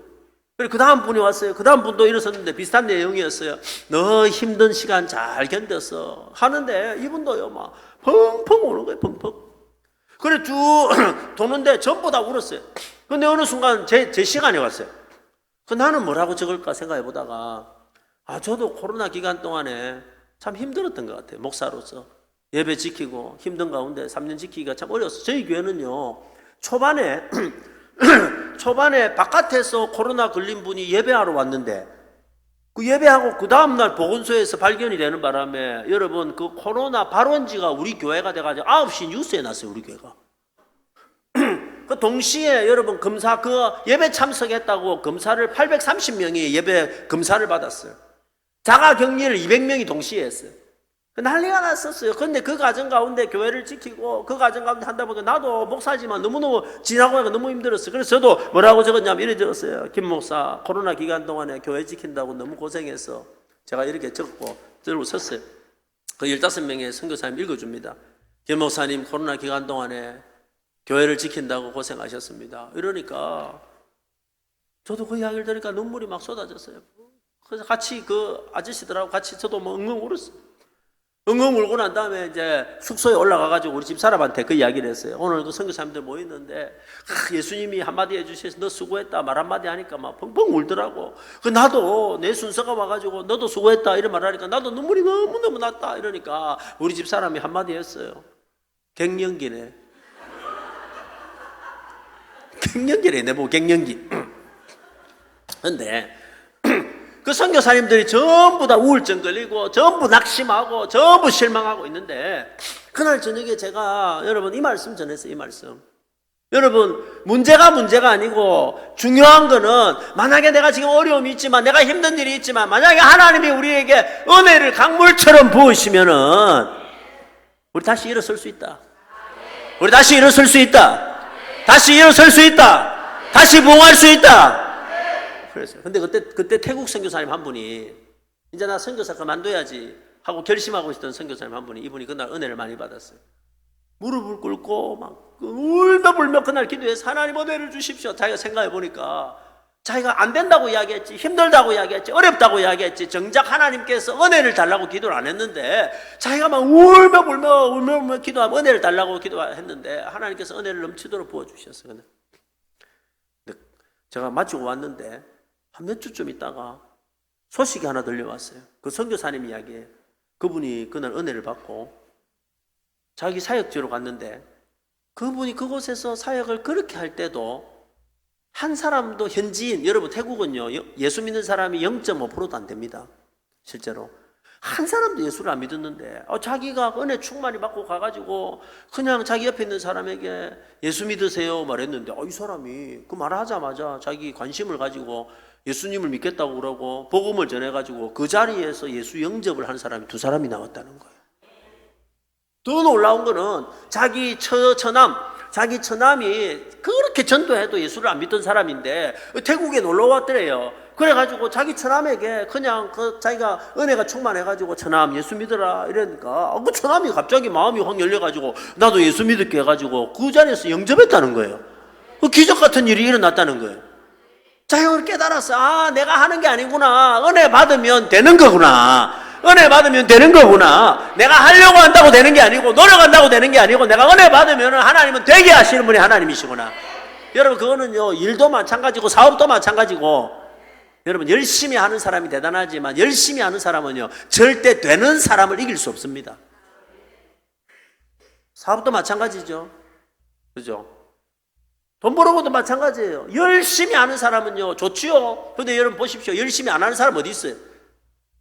그래 그 다음 분이 왔어요. 그 다음 분도 일어섰는데 비슷한 내용이었어요. 너 힘든 시간 잘 견뎠어 하는데 이분도요 막 펑펑 우는 거예요. 펑펑. 그래 쭉 도는데 전부 다 울었어요. 근데 어느 순간 제 시간이 왔어요. 그 나는 뭐라고 적을까 생각해 보다가 저도 코로나 기간 동안에 참 힘들었던 것 같아요. 목사로서 예배 지키고 힘든 가운데 3년 지키기가 참 어려웠어요. 저희 교회는요 초반에 바깥에서 코로나 걸린 분이 예배하러 왔는데 그 예배하고 그 다음날 보건소에서 발견이 되는 바람에 여러분 그 코로나 발원지가 우리 교회가 돼가지고 9시 뉴스에 났어요. 우리 교회가. 그 동시에 여러분 검사 그 예배 참석했다고 검사를 830명이 예배 검사를 받았어요. 자가 격리를 200명이 동시에 했어요. 난리가 났었어요. 근데 그 과정 가운데 교회를 지키고 그 과정 가운데 한다 보니까 나도 목사지만 너무너무 지나고 하니까 너무 힘들었어요. 그래서 저도 뭐라고 적었냐면 이렇게 적었어요. 김 목사 코로나 기간 동안에 교회 지킨다고 너무 고생했어. 제가 이렇게 적고 들고 섰어요. 그 15명의 선교사님 읽어줍니다. 김 목사님 코로나 기간 동안에 교회를 지킨다고 고생하셨습니다. 이러니까 저도 그 이야기를 들으니까 눈물이 막 쏟아졌어요. 그래서 같이 그 아저씨들하고 같이 저도 뭐 엉엉 울었어요. 엉엉 울고 난 다음에 이제 숙소에 올라가가지고 우리 집 사람한테 그 이야기를 했어요. 오늘 그 선교사님들 모였는데 예수님이 한마디 해주셔서 너 수고했다 말 한마디 하니까 막 펑펑 울더라고. 그 나도 내 순서가 와가지고 너도 수고했다 이런 말 하니까 나도 눈물이 너무너무 났다 이러니까 우리 집 사람이 한마디 했어요. 갱년기네. 갱년기래 내보고 갱년기. 근데 그 선교사님들이 전부 다 우울증 걸리고 전부 낙심하고 전부 실망하고 있는데 그날 저녁에 제가 여러분 이 말씀 전했어요. 이 말씀. 여러분 문제가 아니고 중요한 거는 만약에 내가 지금 어려움이 있지만 내가 힘든 일이 있지만 만약에 하나님이 우리에게 은혜를 강물처럼 부으시면은 우리 다시 일어설 수 있다. 우리 다시 일어설 수 있다. 다시 일어설 수 있다. 다시 부흥할 수 있다. 그랬어요. 근데 그때 태국 선교사님 한 분이 이제 나 선교사 그만둬야지 하고 결심하고 있던 선교사님 한 분이 이분이 그날 은혜를 많이 받았어요. 무릎을 꿇고 막 울며 불며 그날 기도해서 하나님 은혜를 주십시오. 자기가 생각해 보니까 자기가 안 된다고 이야기했지, 힘들다고 이야기했지, 어렵다고 이야기했지, 정작 하나님께서 은혜를 달라고 기도를 안 했는데 자기가 막 울며 불며 기도하면 은혜를 달라고 기도했는데 하나님께서 은혜를 넘치도록 부어주셨어요. 근데 제가 마치고 왔는데 한 몇 주쯤 있다가 소식이 하나 들려왔어요. 그 선교사님 이야기에 그분이 그날 은혜를 받고 자기 사역지로 갔는데 그분이 그곳에서 사역을 그렇게 할 때도 한 사람도 현지인, 여러분 태국은요 예수 믿는 사람이 0.5%도 안 됩니다. 실제로 한 사람도 예수를 안 믿었는데 자기가 은혜 충만히 받고 가가지고 그냥 자기 옆에 있는 사람에게 예수 믿으세요 말했는데 이 사람이 그 말하자마자 자기 관심을 가지고 예수님을 믿겠다고 그러고 복음을 전해가지고 그 자리에서 예수 영접을 한 사람이 2사람이 나왔다는 거예요. 더 놀라운 거는 자기 처남이 그렇게 전도해도 예수를 안 믿던 사람인데 태국에 놀러 왔더래요. 그래가지고 자기 처남에게 그냥 자기가 은혜가 충만해가지고 처남 예수 믿어라 이러니까 그 처남이 갑자기 마음이 확 열려가지고 나도 예수 믿을게 해가지고 그 자리에서 영접했다는 거예요. 그 기적 같은 일이 일어났다는 거예요. 자기가 깨달았어. 내가 하는 게 아니구나. 은혜 받으면 되는 거구나. 은혜 받으면 되는 거구나. 내가 하려고 한다고 되는 게 아니고 노력한다고 되는 게 아니고 내가 은혜 받으면 하나님은 되게 하시는 분이 하나님이시구나. 여러분 그거는요 일도 마찬가지고 사업도 마찬가지고 여러분 열심히 하는 사람이 대단하지만 열심히 하는 사람은요 절대 되는 사람을 이길 수 없습니다. 사업도 마찬가지죠. 그죠? 돈 벌어고도 마찬가지예요. 열심히 하는 사람은요, 좋지요. 근데 여러분 보십시오. 열심히 안 하는 사람 어디 있어요?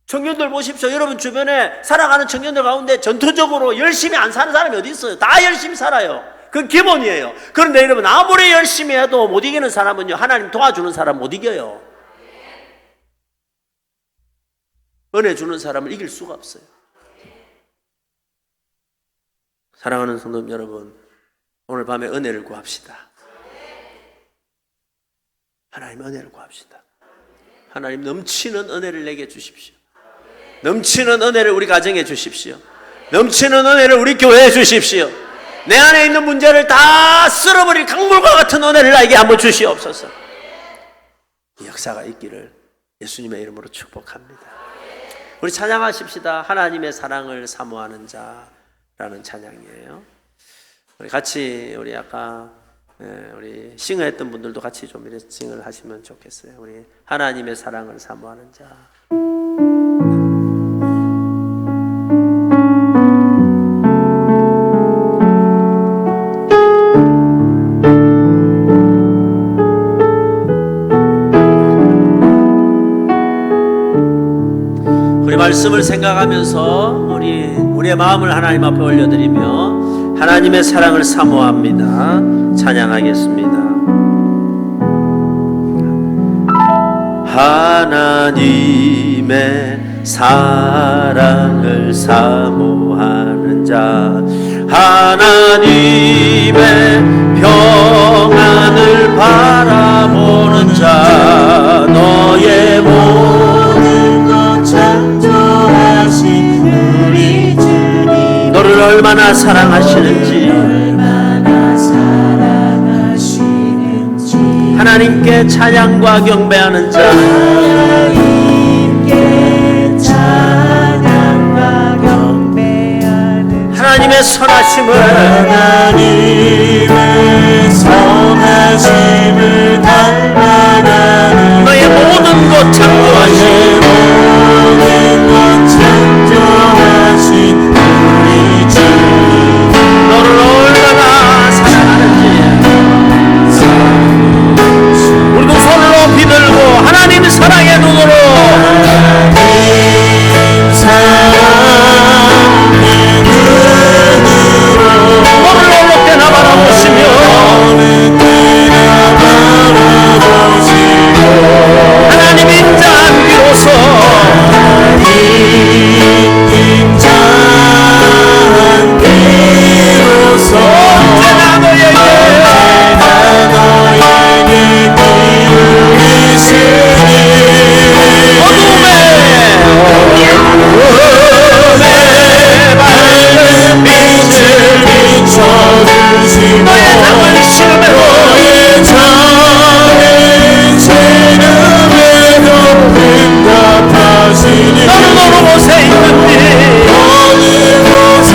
청년들 보십시오. 여러분 주변에 살아가는 청년들 가운데 전투적으로 열심히 안 사는 사람이 어디 있어요? 다 열심히 살아요. 그건 기본이에요. 그런데 여러분 아무리 열심히 해도 못 이기는 사람은요, 하나님 도와주는 사람 못 이겨요. 은혜 주는 사람을 이길 수가 없어요. 사랑하는 성도 여러분, 오늘 밤에 은혜를 구합시다. 하나님 은혜를 구합시다. 하나님 넘치는 은혜를 내게 주십시오. 넘치는 은혜를 우리 가정에 주십시오. 넘치는 은혜를 우리 교회에 주십시오. 내 안에 있는 문제를 다 쓸어버릴 강물과 같은 은혜를 나에게 한번 주시옵소서. 이 역사가 있기를 예수님의 이름으로 축복합니다. 우리 찬양하십시다. 하나님의 사랑을 사모하는 자라는 찬양이에요. 우리 같이 우리 아까 우리 싱어했던 분들도 같이 좀 이렇게 싱을 하시면 좋겠어요. 우리 하나님의 사랑을 사모하는 자. 우리 말씀을 생각하면서 우리의 마음을 하나님 앞에 올려드리며 하나님의 사랑을 사모합니다. 찬양하겠습니다. 하나님의 사랑을 사모하는 자, 하나님의 평안을 바라보는 자, 너의 모든 것 창조하신 우리 주님, 너를 얼마나 사랑하시는지, 하나님께 찬양과 경배하는 자, 하나님께 찬양과 경배하는 자, 하나님의 선하심을, 하나님의 선하심을 닮아가는 너의 모든 것 창조하신, 모든 것 창조하신 우리 주, 너를 얼마나 사랑하는지 우리도 손을 높이 들고 하나님 사랑의 눈으로, 하나님 사랑의 눈으로 너를 어느 때나 바라보시며, 어느 때나 바라보시며 하나님 인자한 비로소, 하나님 인자한 비로소 언제나 너에게 밝은 빛을 비춰주시고 너의 장을 신음으로, 너의 장을 신음에도 응답하시니 너는 어느 곳에 있는지, 어느 곳에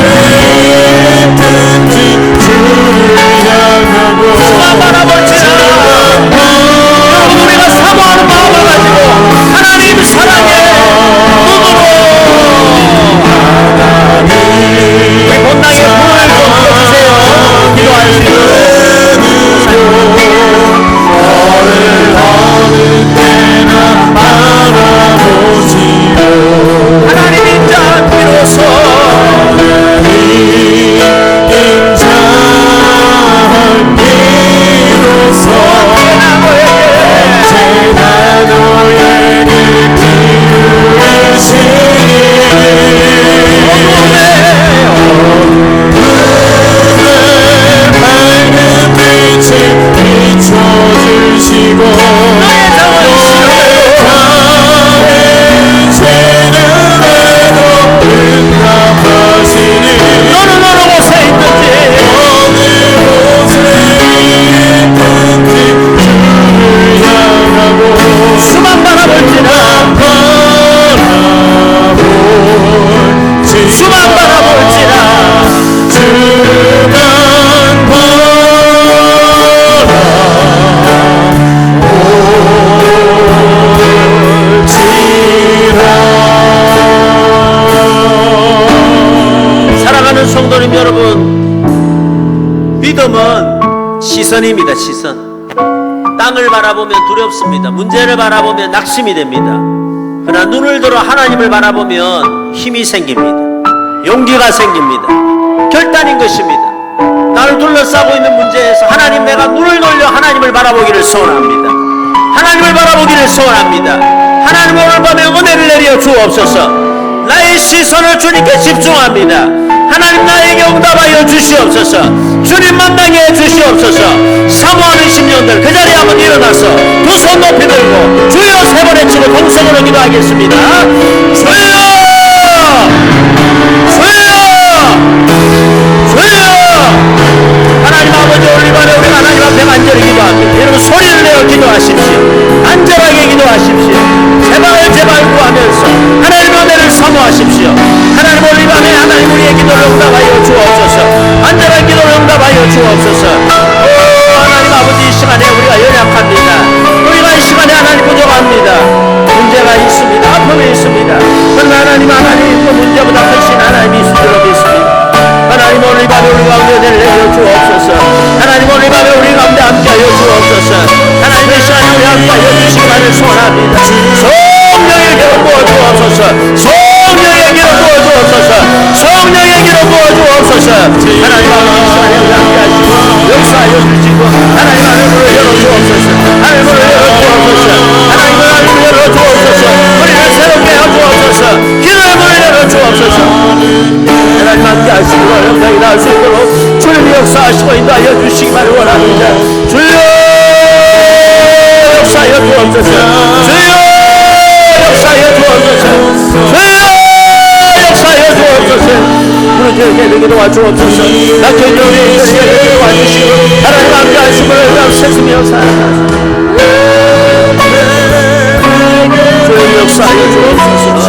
있든지 주를 향하고 수만 바라볼지라. 여러분 우리가 사모하는 마음을 가지고 하나님 사랑의 눈으로 우리 본당에 불을 좀 켜주세요. 기도하시고 너를 어느 때나 바라보시고 하나님 인자한 비로소, 하나님 인자한 비로소 언제나 너에게 비우시니 어둠에 밝은 빛을 비춰주시고 너의 장을 신음에도 응답하시니 너는 어느 곳에 있든지, 어느 곳에 있든지 주를 향하고 수만 바라볼지라, 수만 바라볼지라, 주만 바라볼지라. 사랑하는 성도님 여러분, 믿음은 시선입니다. 시선. 땅을 바라보면 두렵습니다. 문제를 바라보면 낙심이 됩니다. 그러나 눈을 들어 하나님을 바라보면 힘이 생깁니다. 용기가 생깁니다. 결단인 것입니다. 나를 둘러싸고 있는 문제에서 하나님, 내가 눈을 돌려 하나님을 바라보기를 소원합니다. 하나님을 바라보기를 소원합니다. 하나님, 오늘 밤에 은혜를 내려 주옵소서. 나의 시선을 주님께 집중합니다. 하나님, 나에게 응답하여 주시옵소서. 주님 만나게 해 주시옵소서. 사모하는 심령들 그 자리에 한번 일어나서 두 손 높이 들고 주여 세 번 외치고 동성으로 기도하겠습니다. 주여! 하나님 아버지, 오늘 밤에 우리 하나님 앞에 간절히 기도합니다. 여러분 소리를 내어 기도하십시오. 안전하게 기도하십시오. 제발 구하면서 하나님의 은혜를 사모하십시오. 하나님, 오늘 밤에 하나님 우리의 기도를 응답하여 주옵소서. 안전한 기도를 응답하여 주옵소서. 하나님 아버지, 이 시간에 우리가 연약합니다. 우리가 이 시간에 하나님 부족합니다. 문제가 있습니다. 아픔이 있습니다. 그러나 하나님 그 문제보다 훨씬 하나님이 있을 줄 믿습니다. 하나님, 오늘 밤에 우리 가운데 내려 주옵소서. 하나님, 오늘 밤에 우리 가운데 함께하여 주옵소서. 하나님, 이 시간에 우리 함께하여 주시기를 소원합니다. 성령의 기름 부어 주옵소서. 성령의 기름 부어 주옵소서. 성령의 기름 부어 주옵소서. 하나님, 이 시간에 우리 함께하시고 역사하여 주시고 하나님, 문을 열어 주옵소서. 하나님, 문을 열어 주옵소서. 하나님, 문을 열어 주옵소서. 우리를 새롭게 해 주옵소서. 기도의 문을 열어 주옵소서. 하나님, 함께하시고 영광이 나올 수 있도록 주님이 역사하시고 인도하여 주시기만 원합니다. 주여 역사하여 주옵소서. 주여 역사하여 주옵소서. 주여 역사하여 주옵소서. 무너지게 기도와 주옵소서. 낙천이 우리에게 기도와 주시고 하나님 함께하시고 세수며 살아가소서. 주여 역사하여 주옵소서.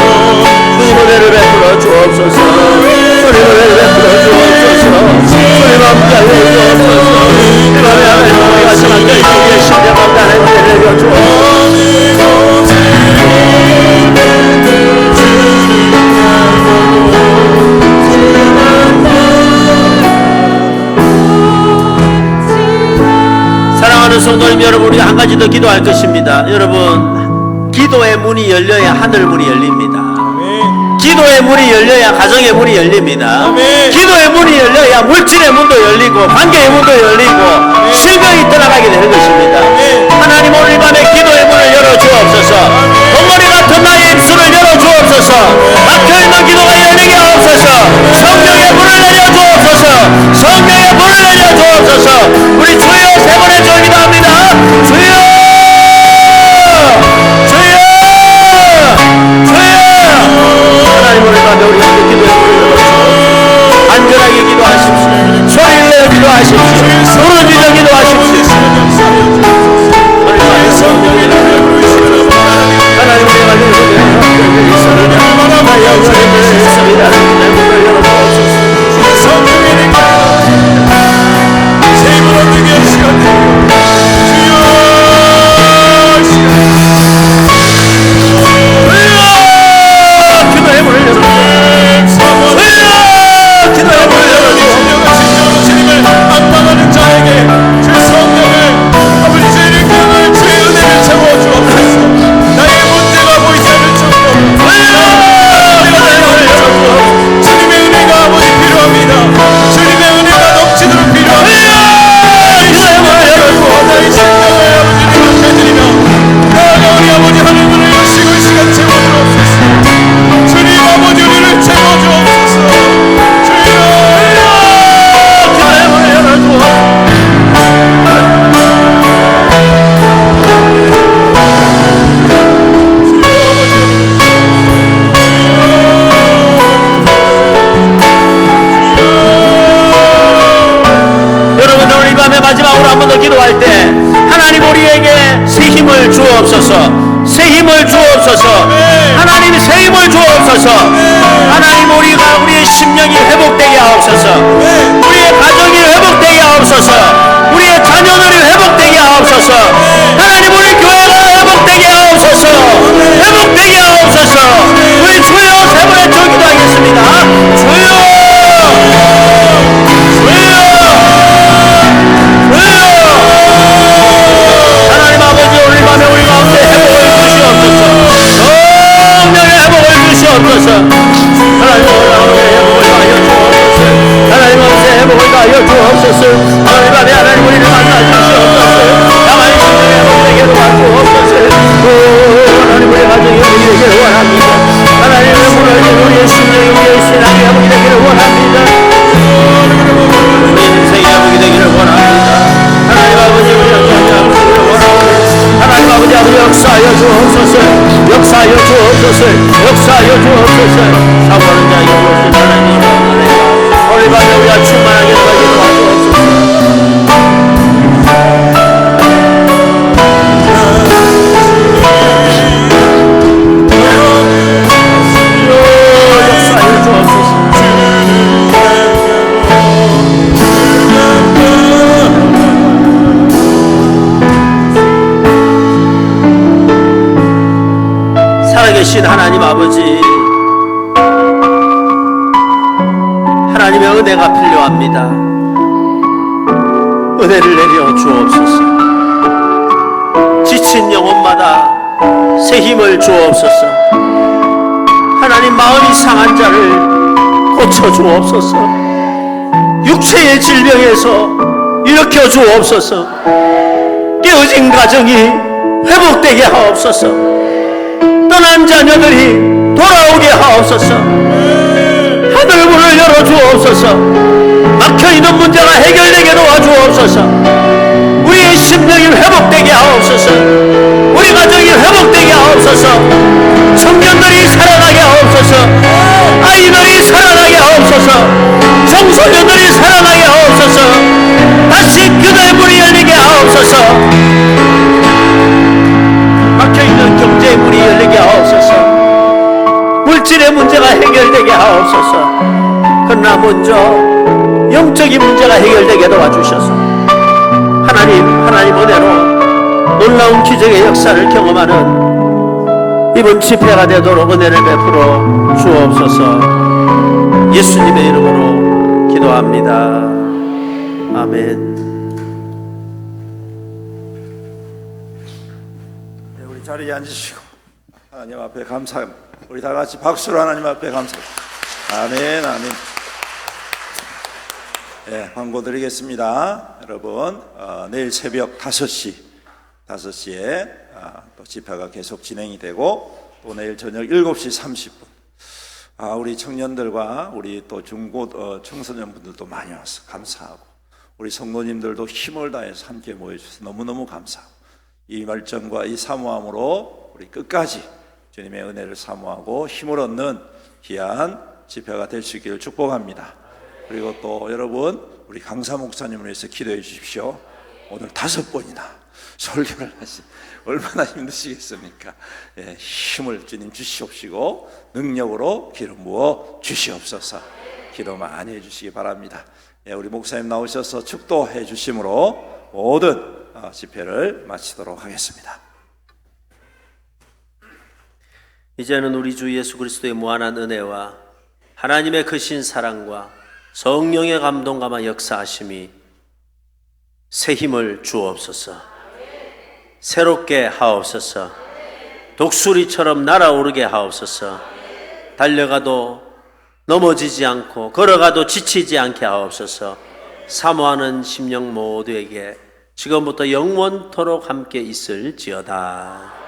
주님 은혜를 베풀어 주옵소서. 주님 은혜를 베풀어 주옵소서. 주님 함께하여 주옵소서. 이 밤에 하나님 우리가 생각할 때에 신령 가운데 하나님 은혜를 내려 주옵소서. 사랑하는 성도님 여러분, 우리 한 가지 더 기도할 것입니다. 여러분, 기도의 문이 열려야 하늘 문이 열립니다. 기도의 문이 열려야 가정의 문이 열립니다. 기도의 문이 열려야 물질의 문도 열리고 관계의 문도 열리고 실명이 떠나가게 되는 것입니다. 하나님, 오늘 밤에 기도의 문을 열어주옵소서. 덩어리 같은 나의 입술을 열어주옵소서. 막혀있는 기도가 열리게 하옵소서. 성령의 문을 내려주옵소서. 성령의 문을 내려주옵소서. 우리 주여 세 번의 절 기도합니다. 주여, 하나님, 오늘 밤에 우리 함께 기도해 주옵소서. 안전하게 기도하십시오. 소리를 내어 기도하십시오. 부르짖어 기도하십시오. 오늘 밤에 성령의 능력을 하나님, 우리가 여러분의 있습니다. 나의 영혼을 있습니다. 내 문을 열어주옵소서. 성령이니까 새 힘을 얻는 게 시간 됩니다. 기도의 문을 열어주옵소서. 기도의 문을 열어주옵소서. 주님을 압박하는 자에게 주 성령을 아버지 주의 능력을 주의 은혜를 채워주옵소서. 나의 문제가 보이지 않을 정도로 주님의 은혜가 아버지 필요합니다. 주님의 은혜가 넘치도록 필요합니다. 기도의 문을 열어주옵소서. 나의 심령을 아버지 능력해드리며 나아가 우리 아버지 하늘문을 여시고 이 시간 채워주옵소서. 주님 아버지 우리를 채워주옵소서. 주여 기도의 문을 열어주옵소서. 여러분들, 우리 밤에 마지막으로 한 번 더 기도할 때 하나님 우리에게 새 힘을 주옵소서. 새 힘을 주옵소서. 하나님 새 힘을 주옵소서. 하나님, 우리의 심령이 회복되게 하옵소서. 우리의 가정이 회복되게 하옵소서. 우리의 자녀들이 회복되게 하옵소서. 하나님, 우리 교회가 회복되게 하옵소서. 회복되게 하옵소서. 우리 주여 세 번의 절 기도하겠습니다. 주여, 주여, 살아계신 하나님 아버지, 하나님의 은혜가 필요합니다. 은혜를 내려 주옵소서. 지친 영혼마다 새 힘을 주옵소서. 하나님, 마음이 상한 자를 고쳐 주옵소서. 육체의 질병에서 일으켜 주옵소서. 깨어진 가정이 회복되게 하옵소서. 떠난 자녀들이 돌아오게 하옵소서. 하늘 문을 열어 주옵소서. 막혀있는 문제가 해결되게 도와주옵소서. 우리의 심령이 회복되게 하옵소서. 우리 가정이 회복되게 하옵소서. 청년들이 살아나게 하옵소서. 아이들이 살아나게 하옵소서. 청소년들이 살아나게 하옵소서. 다시 그들의 문이 열리게 하옵소서. 막혀있는 경제의 문이 열리게 하옵소서. 물질의 문제가 해결되게 하옵소서. 그러나 먼저 영적인 문제가 해결되게 도와주셔서 하나님 은혜로 놀라운 기적의 역사를 경험하는 이번 집회가 되도록 은혜를 베풀어 주옵소서. 예수님의 이름으로 기도합니다. 아멘. 네, 우리 자리에 앉으시고 하나님 앞에 감사, 우리 다 같이 박수로 하나님 앞에 감사. 아멘, 아멘. 네, 광고 드리겠습니다. 여러분, 내일 새벽 5시에 또 집회가 계속 진행이 되고, 또 내일 저녁 7시 30분 우리 청년들과 우리 또 청소년분들도 많이 와서 감사하고, 우리 성도님들도 힘을 다해서 함께 모여주셔서 너무너무 감사하고, 이 말정과 이 사모함으로 우리 끝까지 주님의 은혜를 사모하고 힘을 얻는 귀한 집회가 될 수 있기를 축복합니다. 그리고 또 여러분, 우리 강사 목사님을 위해서 기도해 주십시오. 오늘 5번이나 설교를 하시, 얼마나 힘드시겠습니까? 예, 힘을 주님 주시옵시고 능력으로 기름 부어 주시옵소서. 기도 많이 해주시기 바랍니다. 예, 우리 목사님 나오셔서 축도해 주심으로 모든 집회를 마치도록 하겠습니다. 이제는 우리 주 예수 그리스도의 무한한 은혜와 하나님의 크신 사랑과 성령의 감동과 역사하심이 새 힘을 주옵소서. 새롭게 하옵소서. 독수리처럼 날아오르게 하옵소서. 달려가도 넘어지지 않고 걸어가도 지치지 않게 하옵소서. 사모하는 심령 모두에게 지금부터 영원토록 함께 있을지어다.